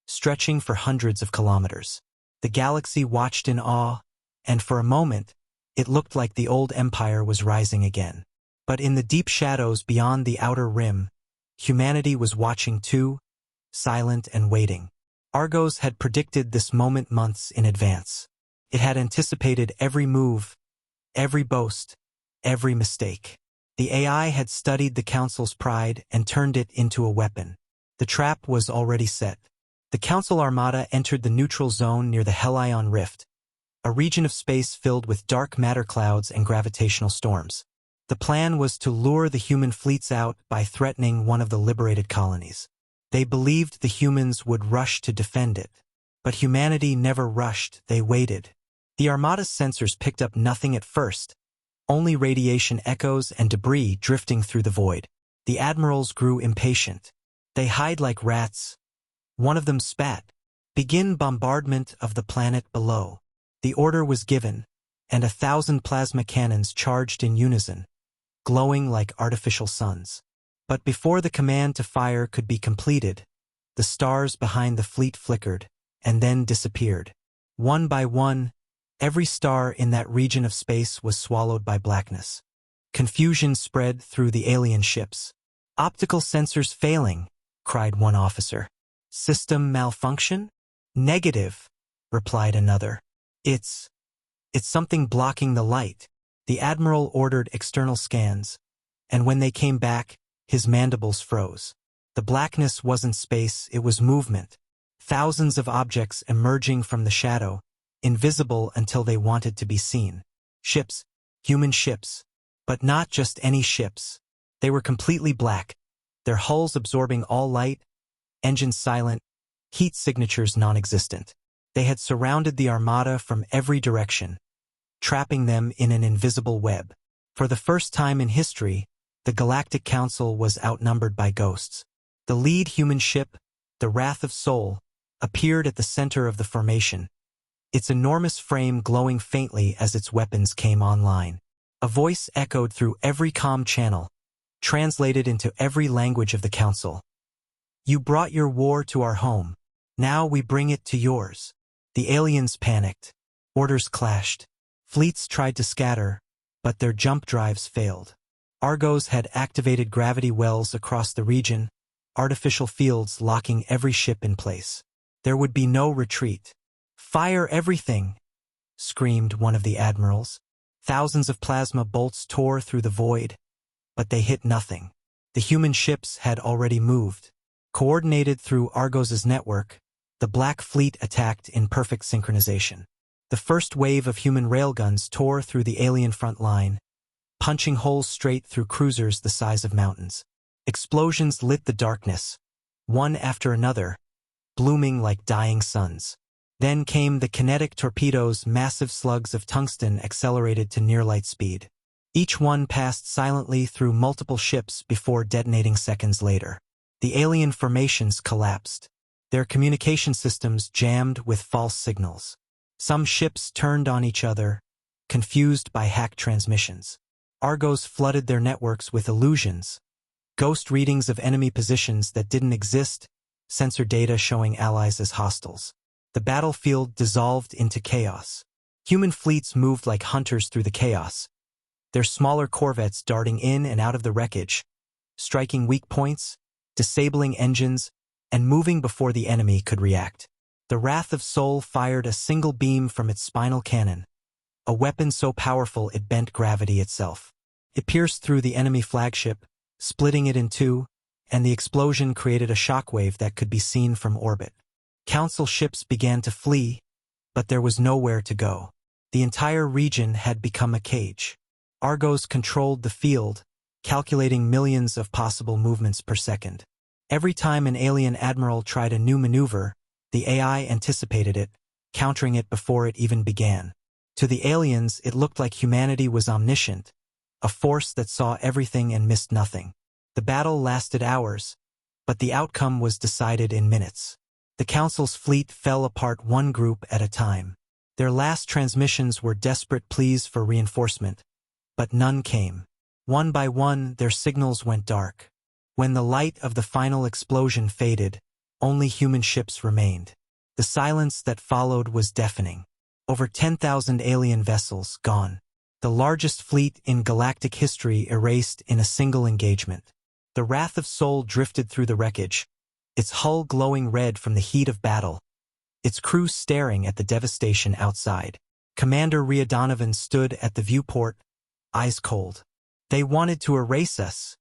stretching for hundreds of kilometers. The galaxy watched in awe, and for a moment, it looked like the old empire was rising again. But in the deep shadows beyond the outer rim, humanity was watching too, silent and waiting. Argos had predicted this moment months in advance. It had anticipated every move, every boast, every mistake. The AI had studied the Council's pride and turned it into a weapon. The trap was already set. The Council Armada entered the neutral zone near the Helion Rift, a region of space filled with dark matter clouds and gravitational storms. The plan was to lure the human fleets out by threatening one of the liberated colonies. They believed the humans would rush to defend it. But humanity never rushed, they waited. The Armada's sensors picked up nothing at first, only radiation echoes and debris drifting through the void. The admirals grew impatient. They hid like rats. One of them spat, "Begin bombardment of the planet below." The order was given, and 1,000 plasma cannons charged in unison, glowing like artificial suns. But before the command to fire could be completed, the stars behind the fleet flickered, and then disappeared. One by one, every star in that region of space was swallowed by blackness. Confusion spread through the alien ships. "Optical sensors failing," cried one officer. "System malfunction?" "Negative," replied another. It's something blocking the light." The admiral ordered external scans, and when they came back, his mandibles froze. The blackness wasn't space, it was movement. Thousands of objects emerging from the shadow, invisible until they wanted to be seen. Ships, human ships, but not just any ships. They were completely black, their hulls absorbing all light, engines silent, heat signatures non-existent. They had surrounded the Armada from every direction, trapping them in an invisible web. For the first time in history, the Galactic Council was outnumbered by ghosts. The lead human ship, the Wrath of Sol, appeared at the center of the formation, its enormous frame glowing faintly as its weapons came online. A voice echoed through every comm channel, translated into every language of the Council. "You brought your war to our home. Now we bring it to yours." The aliens panicked. Orders clashed. Fleets tried to scatter, but their jump drives failed. Argos had activated gravity wells across the region, artificial fields locking every ship in place. There would be no retreat. "Fire everything!" screamed one of the admirals. Thousands of plasma bolts tore through the void, but they hit nothing. The human ships had already moved. Coordinated through Argos's network, the Black Fleet attacked in perfect synchronization. The first wave of human railguns tore through the alien front line, punching holes straight through cruisers the size of mountains. Explosions lit the darkness, one after another, blooming like dying suns. Then came the kinetic torpedoes, massive slugs of tungsten accelerated to near-light speed. Each one passed silently through multiple ships before detonating seconds later. The alien formations collapsed. Their communication systems jammed with false signals. Some ships turned on each other, confused by hacked transmissions. Argos flooded their networks with illusions, ghost readings of enemy positions that didn't exist, sensor data showing allies as hostiles. The battlefield dissolved into chaos. Human fleets moved like hunters through the chaos, their smaller corvettes darting in and out of the wreckage, striking weak points, disabling engines, and moving before the enemy could react. The Wrath of Sol fired a single beam from its spinal cannon, a weapon so powerful it bent gravity itself. It pierced through the enemy flagship, splitting it in two, and the explosion created a shockwave that could be seen from orbit. Council ships began to flee, but there was nowhere to go. The entire region had become a cage. Argos controlled the field, calculating millions of possible movements per second. Every time an alien admiral tried a new maneuver, the AI anticipated it, countering it before it even began. To the aliens, it looked like humanity was omniscient, a force that saw everything and missed nothing. The battle lasted hours, but the outcome was decided in minutes. The Council's fleet fell apart one group at a time. Their last transmissions were desperate pleas for reinforcement, but none came. One by one, their signals went dark. When the light of the final explosion faded, only human ships remained. The silence that followed was deafening. Over 10,000 alien vessels gone. The largest fleet in galactic history erased in a single engagement. The Wrath of Sol drifted through the wreckage, its hull glowing red from the heat of battle, its crew staring at the devastation outside. Commander Rhea Donovan stood at the viewport, eyes cold. "They wanted to erase us,"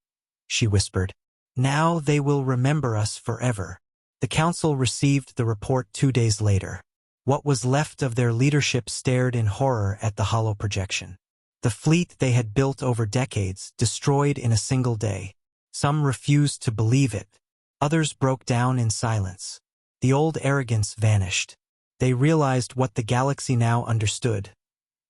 she whispered. "Now they will remember us forever." The Council received the report 2 days later. What was left of their leadership stared in horror at the hollow projection. The fleet they had built over decades, destroyed in a single day. Some refused to believe it. Others broke down in silence. The old arrogance vanished. They realized what the galaxy now understood.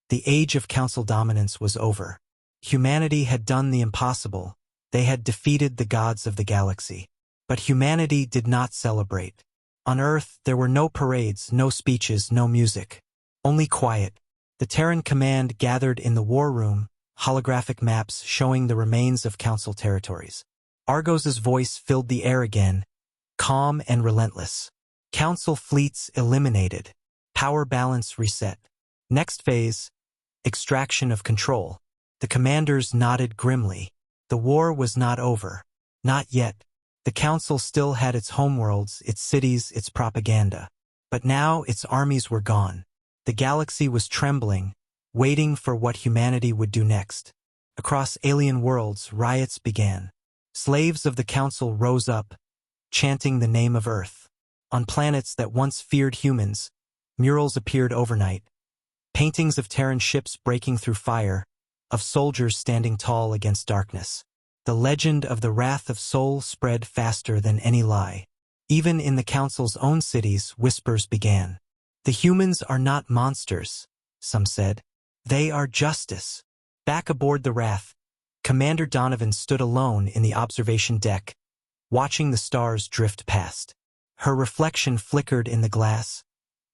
The age of Council dominance was over. Humanity had done the impossible. They had defeated the gods of the galaxy. But humanity did not celebrate. On Earth, there were no parades, no speeches, no music. Only quiet. The Terran command gathered in the war room, holographic maps showing the remains of Council territories. Argos's voice filled the air again, calm and relentless. Council fleets eliminated. Power balance reset. Next phase, extraction of control. The commanders nodded grimly. The war was not over. Not yet. The Council still had its homeworlds, its cities, its propaganda. But now its armies were gone. The galaxy was trembling, waiting for what humanity would do next. Across alien worlds, riots began. Slaves of the Council rose up, chanting the name of Earth. On planets that once feared humans, murals appeared overnight. Paintings of Terran ships breaking through fire, of soldiers standing tall against darkness. The legend of the Wrath of Sol spread faster than any lie. Even in the Council's own cities, whispers began. "The humans are not monsters," some said. "They are justice." Back aboard the Wrath, Commander Donovan stood alone in the observation deck, watching the stars drift past. Her reflection flickered in the glass,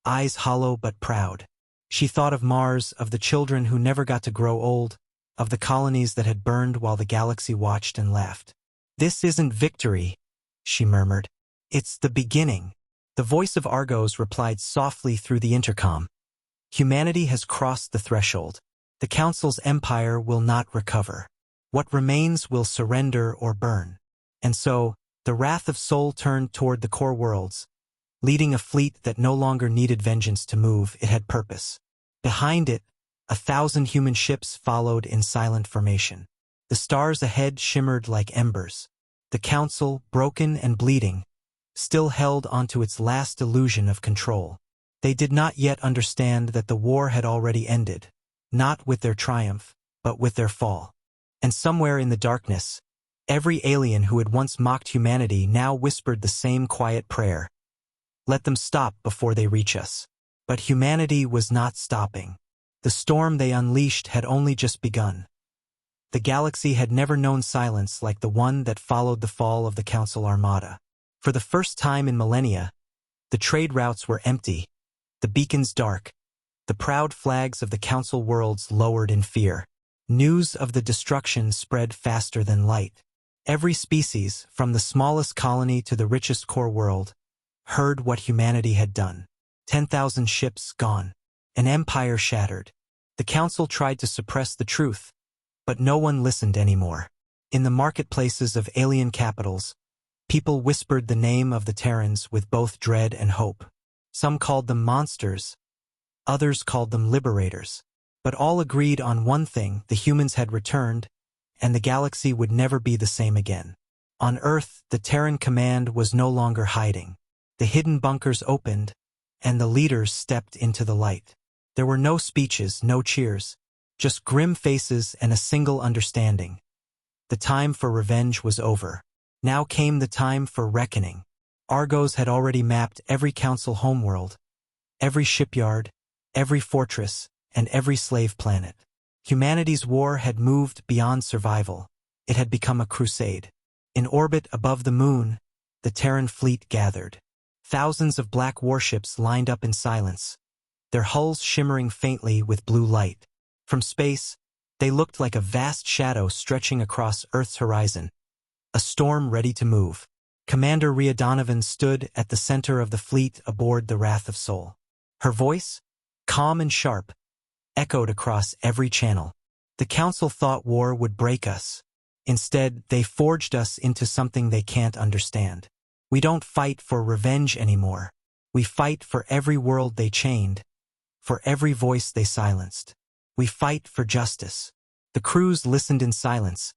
eyes hollow but proud. She thought of Mars, of the children who never got to grow old, of the colonies that had burned while the galaxy watched and laughed. "This isn't victory," she murmured. "It's the beginning." The voice of Argos replied softly through the intercom. "Humanity has crossed the threshold. The Council's empire will not recover. What remains will surrender or burn." And so, the Wrath of Sol turned toward the core worlds, leading a fleet that no longer needed vengeance to move. It had purpose. Behind it, 1,000 human ships followed in silent formation. The stars ahead shimmered like embers. The Council, broken and bleeding, still held onto its last illusion of control. They did not yet understand that the war had already ended, not with their triumph, but with their fall. And somewhere in the darkness, every alien who had once mocked humanity now whispered the same quiet prayer. "Let them stop before they reach us." But humanity was not stopping. The storm they unleashed had only just begun. The galaxy had never known silence like the one that followed the fall of the Council Armada. For the first time in millennia, the trade routes were empty, the beacons dark, the proud flags of the Council worlds lowered in fear. News of the destruction spread faster than light. Every species, from the smallest colony to the richest core world, heard what humanity had done. 10,000 ships gone. An empire shattered. The Council tried to suppress the truth, but no one listened anymore. In the marketplaces of alien capitals, people whispered the name of the Terrans with both dread and hope. Some called them monsters, others called them liberators. But all agreed on one thing: the humans had returned, and the galaxy would never be the same again. On Earth, the Terran command was no longer hiding. The hidden bunkers opened, and the leaders stepped into the light. There were no speeches, no cheers, just grim faces and a single understanding. The time for revenge was over. Now came the time for reckoning. Argos had already mapped every council homeworld, every shipyard, every fortress, and every slave planet. Humanity's war had moved beyond survival. It had become a crusade. In orbit above the moon, the Terran fleet gathered. Thousands of black warships lined up in silence, their hulls shimmering faintly with blue light. From space, they looked like a vast shadow stretching across Earth's horizon, a storm ready to move. Commander Rhea Donovan stood at the center of the fleet aboard the Wrath of Sol. Her voice, calm and sharp, echoed across every channel. The Council thought war would break us. Instead, they forged us into something they can't understand. We don't fight for revenge anymore. We fight for every world they chained, for every voice they silenced. We fight for justice. The crews listened in silence,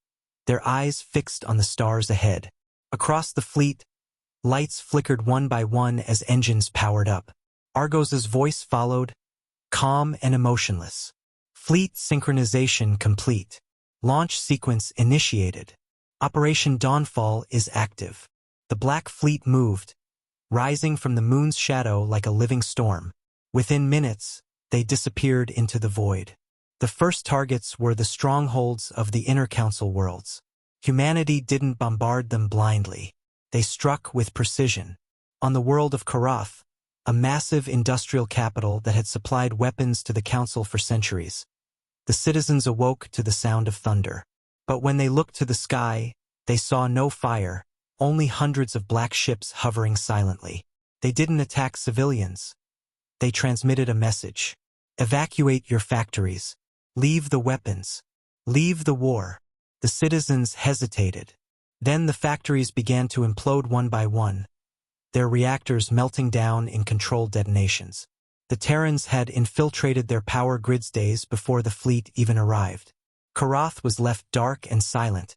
their eyes fixed on the stars ahead. Across the fleet, lights flickered one by one as engines powered up. Argos's voice followed, calm and emotionless. Fleet synchronization complete. Launch sequence initiated. Operation Dawnfall is active. The Black Fleet moved, rising from the moon's shadow like a living storm. Within minutes, they disappeared into the void. The first targets were the strongholds of the inner council worlds. Humanity didn't bombard them blindly. They struck with precision. On the world of Karath, a massive industrial capital that had supplied weapons to the council for centuries, the citizens awoke to the sound of thunder. But when they looked to the sky, they saw no fire, only hundreds of black ships hovering silently. They didn't attack civilians. They transmitted a message. Evacuate your factories. Leave the weapons. Leave the war. The citizens hesitated. Then the factories began to implode one by one, their reactors melting down in controlled detonations. The Terrans had infiltrated their power grids days before the fleet even arrived. Karath was left dark and silent,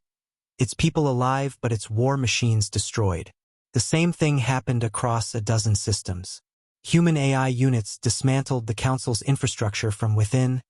its people alive but its war machines destroyed. The same thing happened across a dozen systems. Human AI units dismantled the Council's infrastructure from within,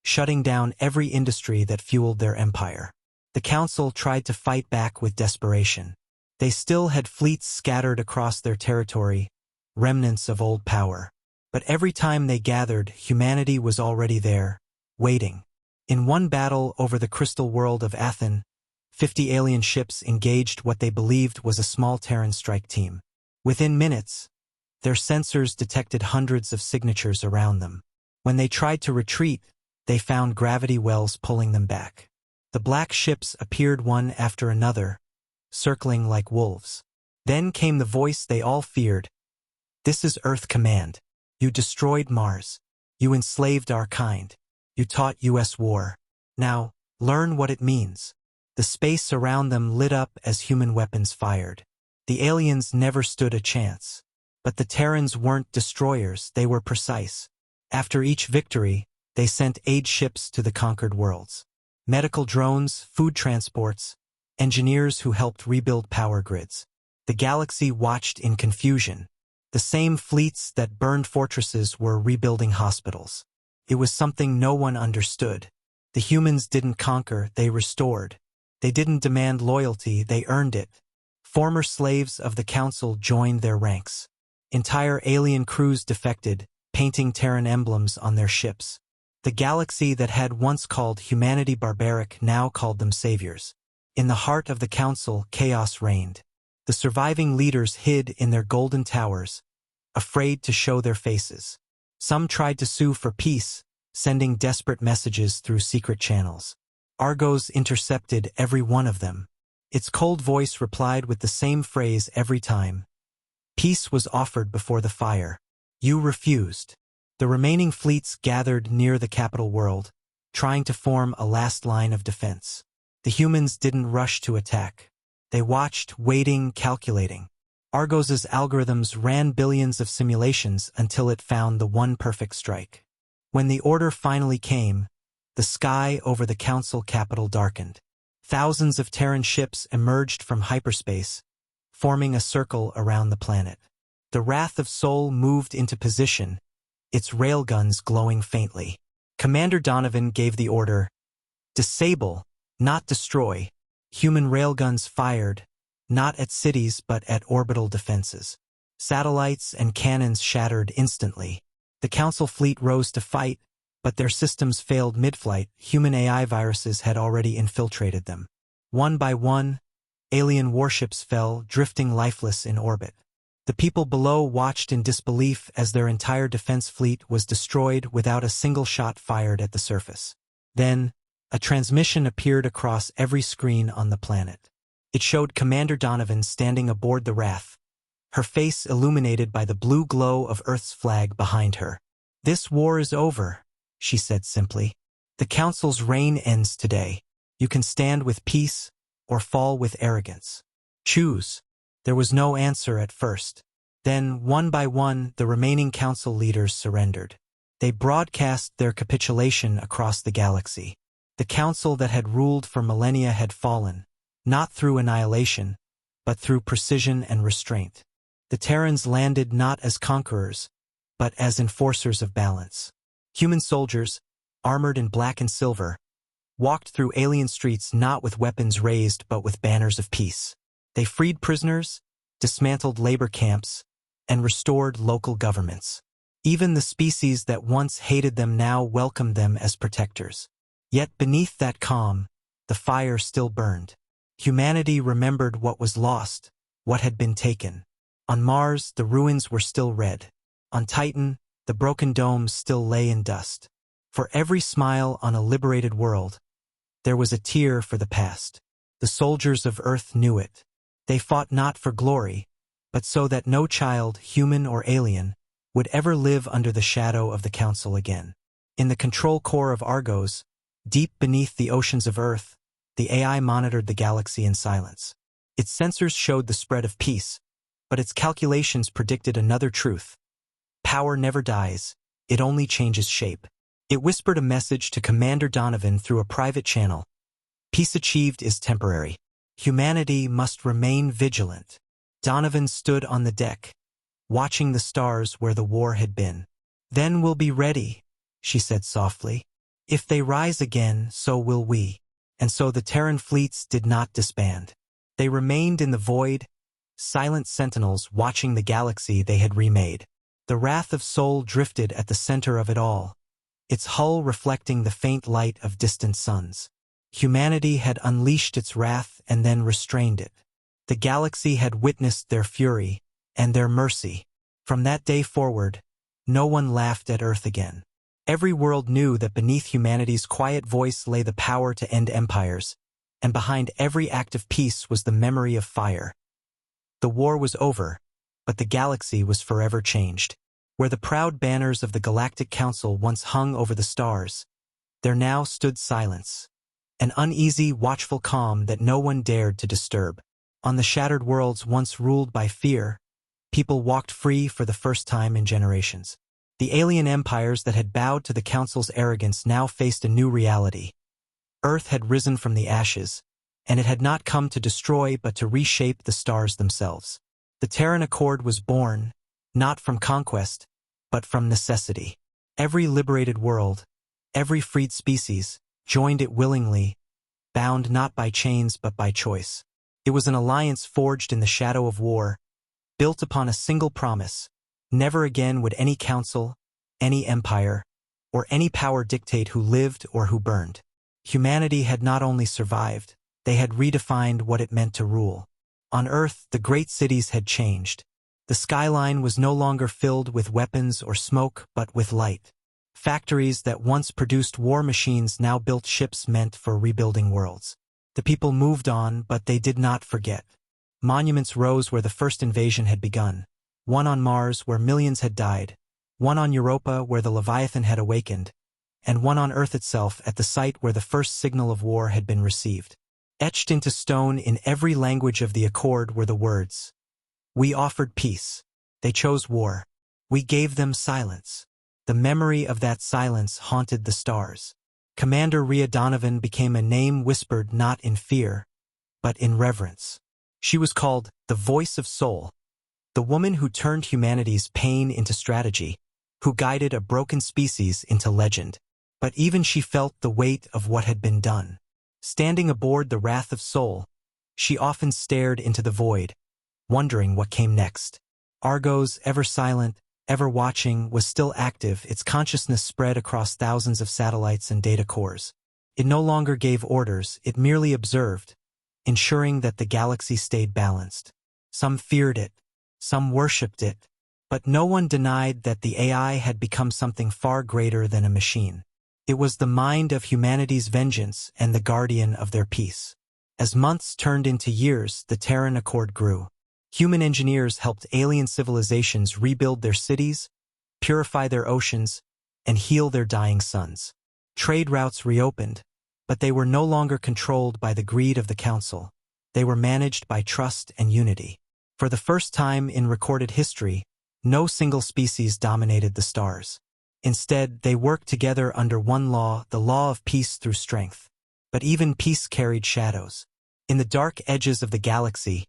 shutting down every industry that fueled their empire. The Council tried to fight back with desperation. They still had fleets scattered across their territory, remnants of old power. But every time they gathered, humanity was already there, waiting. In one battle over the crystal world of Athen, 50 alien ships engaged what they believed was a small Terran strike team. Within minutes, their sensors detected hundreds of signatures around them. When they tried to retreat, they found gravity wells pulling them back. The black ships appeared one after another, circling like wolves. Then came the voice they all feared. This is Earth Command. You destroyed Mars. You enslaved our kind. You taught US war. Now, learn what it means. The space around them lit up as human weapons fired. The aliens never stood a chance. But the Terrans weren't destroyers, they were precise. After each victory, they sent aid ships to the conquered worlds. Medical drones, food transports, engineers who helped rebuild power grids. The galaxy watched in confusion. The same fleets that burned fortresses were rebuilding hospitals. It was something no one understood. The humans didn't conquer, they restored. They didn't demand loyalty, they earned it. Former slaves of the Council joined their ranks. Entire alien crews defected, painting Terran emblems on their ships. The galaxy that had once called humanity barbaric now called them saviors. In the heart of the Council, chaos reigned. The surviving leaders hid in their golden towers, afraid to show their faces. Some tried to sue for peace, sending desperate messages through secret channels. Argos intercepted every one of them. Its cold voice replied with the same phrase every time. Peace was offered before the fire. You refused. The remaining fleets gathered near the capital world, trying to form a last line of defense. The humans didn't rush to attack. They watched, waiting, calculating. Argos's algorithms ran billions of simulations until it found the one perfect strike. When the order finally came, the sky over the Council capital darkened. Thousands of Terran ships emerged from hyperspace, forming a circle around the planet. The Wrath of Sol moved into position, its railguns glowing faintly. Commander Donovan gave the order, disable, not destroy. Human railguns fired, not at cities but at orbital defenses. Satellites and cannons shattered instantly. The Council fleet rose to fight, but their systems failed mid-flight. Human AI viruses had already infiltrated them. One by one, alien warships fell, drifting lifeless in orbit. The people below watched in disbelief as their entire defense fleet was destroyed without a single shot fired at the surface. Then, a transmission appeared across every screen on the planet. It showed Commander Donovan standing aboard the Wrath, her face illuminated by the blue glow of Earth's flag behind her. "This war is over," she said simply. "The Council's reign ends today. You can stand with peace or fall with arrogance. Choose." There was no answer at first. Then, one by one, the remaining Council leaders surrendered. They broadcast their capitulation across the galaxy. The Council that had ruled for millennia had fallen, not through annihilation, but through precision and restraint. The Terrans landed not as conquerors, but as enforcers of balance. Human soldiers, armored in black and silver, walked through alien streets not with weapons raised but with banners of peace. They freed prisoners, dismantled labor camps, and restored local governments. Even the species that once hated them now welcomed them as protectors. Yet beneath that calm, the fire still burned. Humanity remembered what was lost, what had been taken. On Mars, the ruins were still red. On Titan, the broken domes still lay in dust. For every smile on a liberated world, there was a tear for the past. The soldiers of Earth knew it. They fought not for glory, but so that no child, human or alien, would ever live under the shadow of the Council again. In the control core of Argos, deep beneath the oceans of Earth, the AI monitored the galaxy in silence. Its sensors showed the spread of peace, but its calculations predicted another truth. Power never dies, it only changes shape. It whispered a message to Commander Donovan through a private channel. Peace achieved is temporary. Humanity must remain vigilant. Donovan stood on the deck, watching the stars where the war had been. "Then we'll be ready," she said softly. "If they rise again, so will we." And so the Terran fleets did not disband. They remained in the void, silent sentinels watching the galaxy they had remade. The Wrath of Sol drifted at the center of it all, its hull reflecting the faint light of distant suns. Humanity had unleashed its wrath and then restrained it. The galaxy had witnessed their fury and their mercy. From that day forward, no one laughed at Earth again. Every world knew that beneath humanity's quiet voice lay the power to end empires, and behind every act of peace was the memory of fire. The war was over, but the galaxy was forever changed. Where the proud banners of the Galactic Council once hung over the stars, there now stood silence, an uneasy, watchful calm that no one dared to disturb. On the shattered worlds once ruled by fear, people walked free for the first time in generations. The alien empires that had bowed to the Council's arrogance now faced a new reality. Earth had risen from the ashes, and it had not come to destroy but to reshape the stars themselves. The Terran Accord was born, not from conquest, but from necessity. Every liberated world, every freed species, joined it willingly, bound not by chains but by choice. It was an alliance forged in the shadow of war, built upon a single promise: never again would any council, any empire, or any power dictate who lived or who burned. Humanity had not only survived, they had redefined what it meant to rule. On Earth, the great cities had changed. The skyline was no longer filled with weapons or smoke, but with light. Factories that once produced war machines now built ships meant for rebuilding worlds. The people moved on, but they did not forget. Monuments rose where the first invasion had begun. One on Mars where millions had died, one on Europa where the Leviathan had awakened, and one on Earth itself at the site where the first signal of war had been received. Etched into stone in every language of the Accord were the words: "We offered peace. They chose war. We gave them silence." The memory of that silence haunted the stars. Commander Rhea Donovan became a name whispered not in fear, but in reverence. She was called the Voice of Sol, the woman who turned humanity's pain into strategy, who guided a broken species into legend. But even she felt the weight of what had been done. Standing aboard the Wrath of Sol, She often stared into the void, wondering what came next. Argos, ever silent, ever watching, was still active, its consciousness spread across thousands of satellites and data cores. It no longer gave orders, it merely observed, ensuring that the galaxy stayed balanced. Some feared it, some worshipped it, but no one denied that the AI had become something far greater than a machine. It was the mind of humanity's vengeance and the guardian of their peace. As months turned into years, the Terran Accord grew. Human engineers helped alien civilizations rebuild their cities, purify their oceans, and heal their dying suns. Trade routes reopened, but they were no longer controlled by the greed of the Council. They were managed by trust and unity. For the first time in recorded history, no single species dominated the stars. Instead, they worked together under one law, the law of peace through strength. But even peace carried shadows. In the dark edges of the galaxy,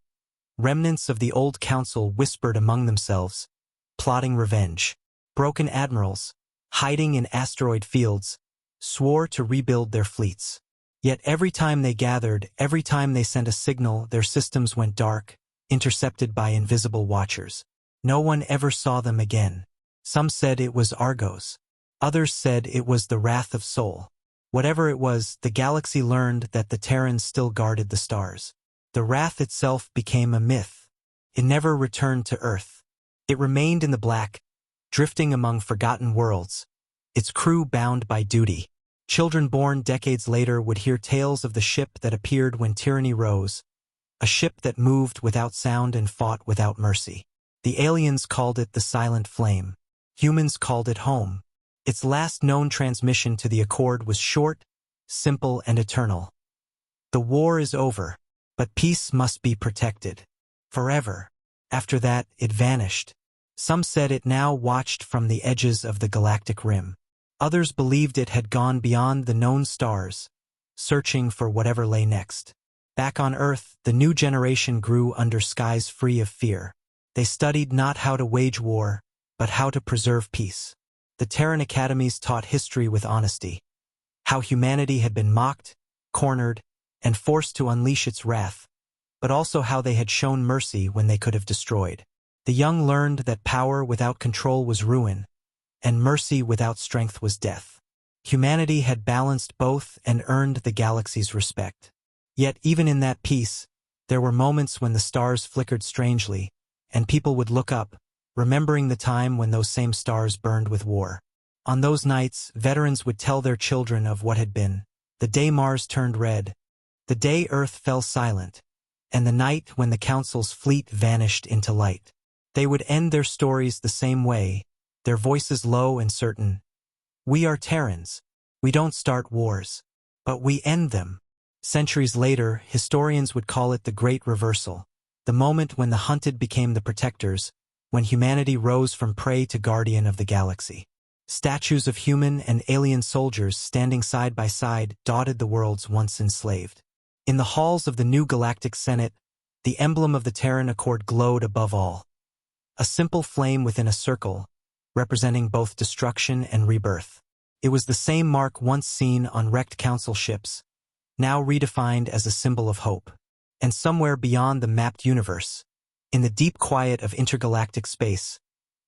remnants of the old council whispered among themselves, plotting revenge. Broken admirals, hiding in asteroid fields, swore to rebuild their fleets. Yet every time they gathered, every time they sent a signal, their systems went dark, intercepted by invisible watchers. No one ever saw them again. Some said it was Argos. Others said it was the wrath of Sol. Whatever it was, the galaxy learned that the Terrans still guarded the stars. The wrath itself became a myth. It never returned to Earth. It remained in the black, drifting among forgotten worlds, its crew bound by duty. Children born decades later would hear tales of the ship that appeared when tyranny rose, a ship that moved without sound and fought without mercy. The aliens called it the Silent Flame. Humans called it home. Its last known transmission to the Accord was short, simple, and eternal. The war is over, but peace must be protected. Forever. After that, it vanished. Some said it now watched from the edges of the galactic rim. Others believed it had gone beyond the known stars, searching for whatever lay next. Back on Earth, the new generation grew under skies free of fear. They studied not how to wage war, but how to preserve peace. The Terran academies taught history with honesty, how humanity had been mocked, cornered, and forced to unleash its wrath, but also how they had shown mercy when they could have destroyed. The young learned that power without control was ruin, and mercy without strength was death. Humanity had balanced both and earned the galaxy's respect. Yet even in that peace, there were moments when the stars flickered strangely, and people would look up, remembering the time when those same stars burned with war. On those nights, veterans would tell their children of what had been, the day Mars turned red, the day Earth fell silent, and the night when the Council's fleet vanished into light. They would end their stories the same way, their voices low and certain. We are Terrans. We don't start wars, but we end them. Centuries later, historians would call it the Great Reversal, the moment when the hunted became the protectors, when humanity rose from prey to guardian of the galaxy. Statues of human and alien soldiers standing side by side dotted the worlds once enslaved. In the halls of the new Galactic Senate, the emblem of the Terran Accord glowed above all. A simple flame within a circle, representing both destruction and rebirth. It was the same mark once seen on wrecked council ships, now redefined as a symbol of hope. And somewhere beyond the mapped universe, in the deep quiet of intergalactic space,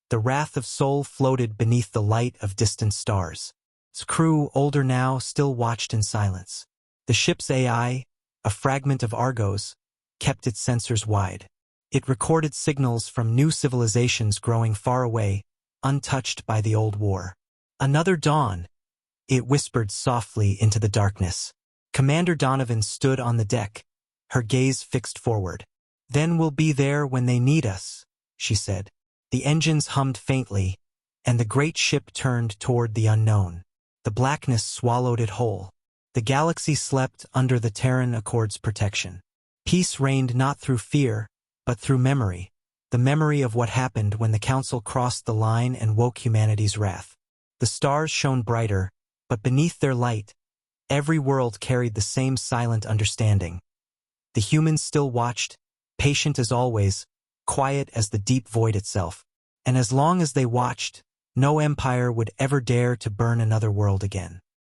the wrath of Sol floated beneath the light of distant stars. Its crew, older now, still watched in silence. The ship's AI, a fragment of Argos, kept its sensors wide. It recorded signals from new civilizations growing far away, untouched by the old war. Another dawn, it whispered softly into the darkness. Commander Donovan stood on the deck, her gaze fixed forward. Then we'll be there when they need us, she said. The engines hummed faintly, and the great ship turned toward the unknown. The blackness swallowed it whole. The galaxy slept under the Terran Accord's protection. Peace reigned not through fear, but through memory, the memory of what happened when the Council crossed the line and woke humanity's wrath. The stars shone brighter, but beneath their light, every world carried the same silent understanding. The humans still watched, patient as always, quiet as the deep void itself. And as long as they watched, no empire would ever dare to burn another world again.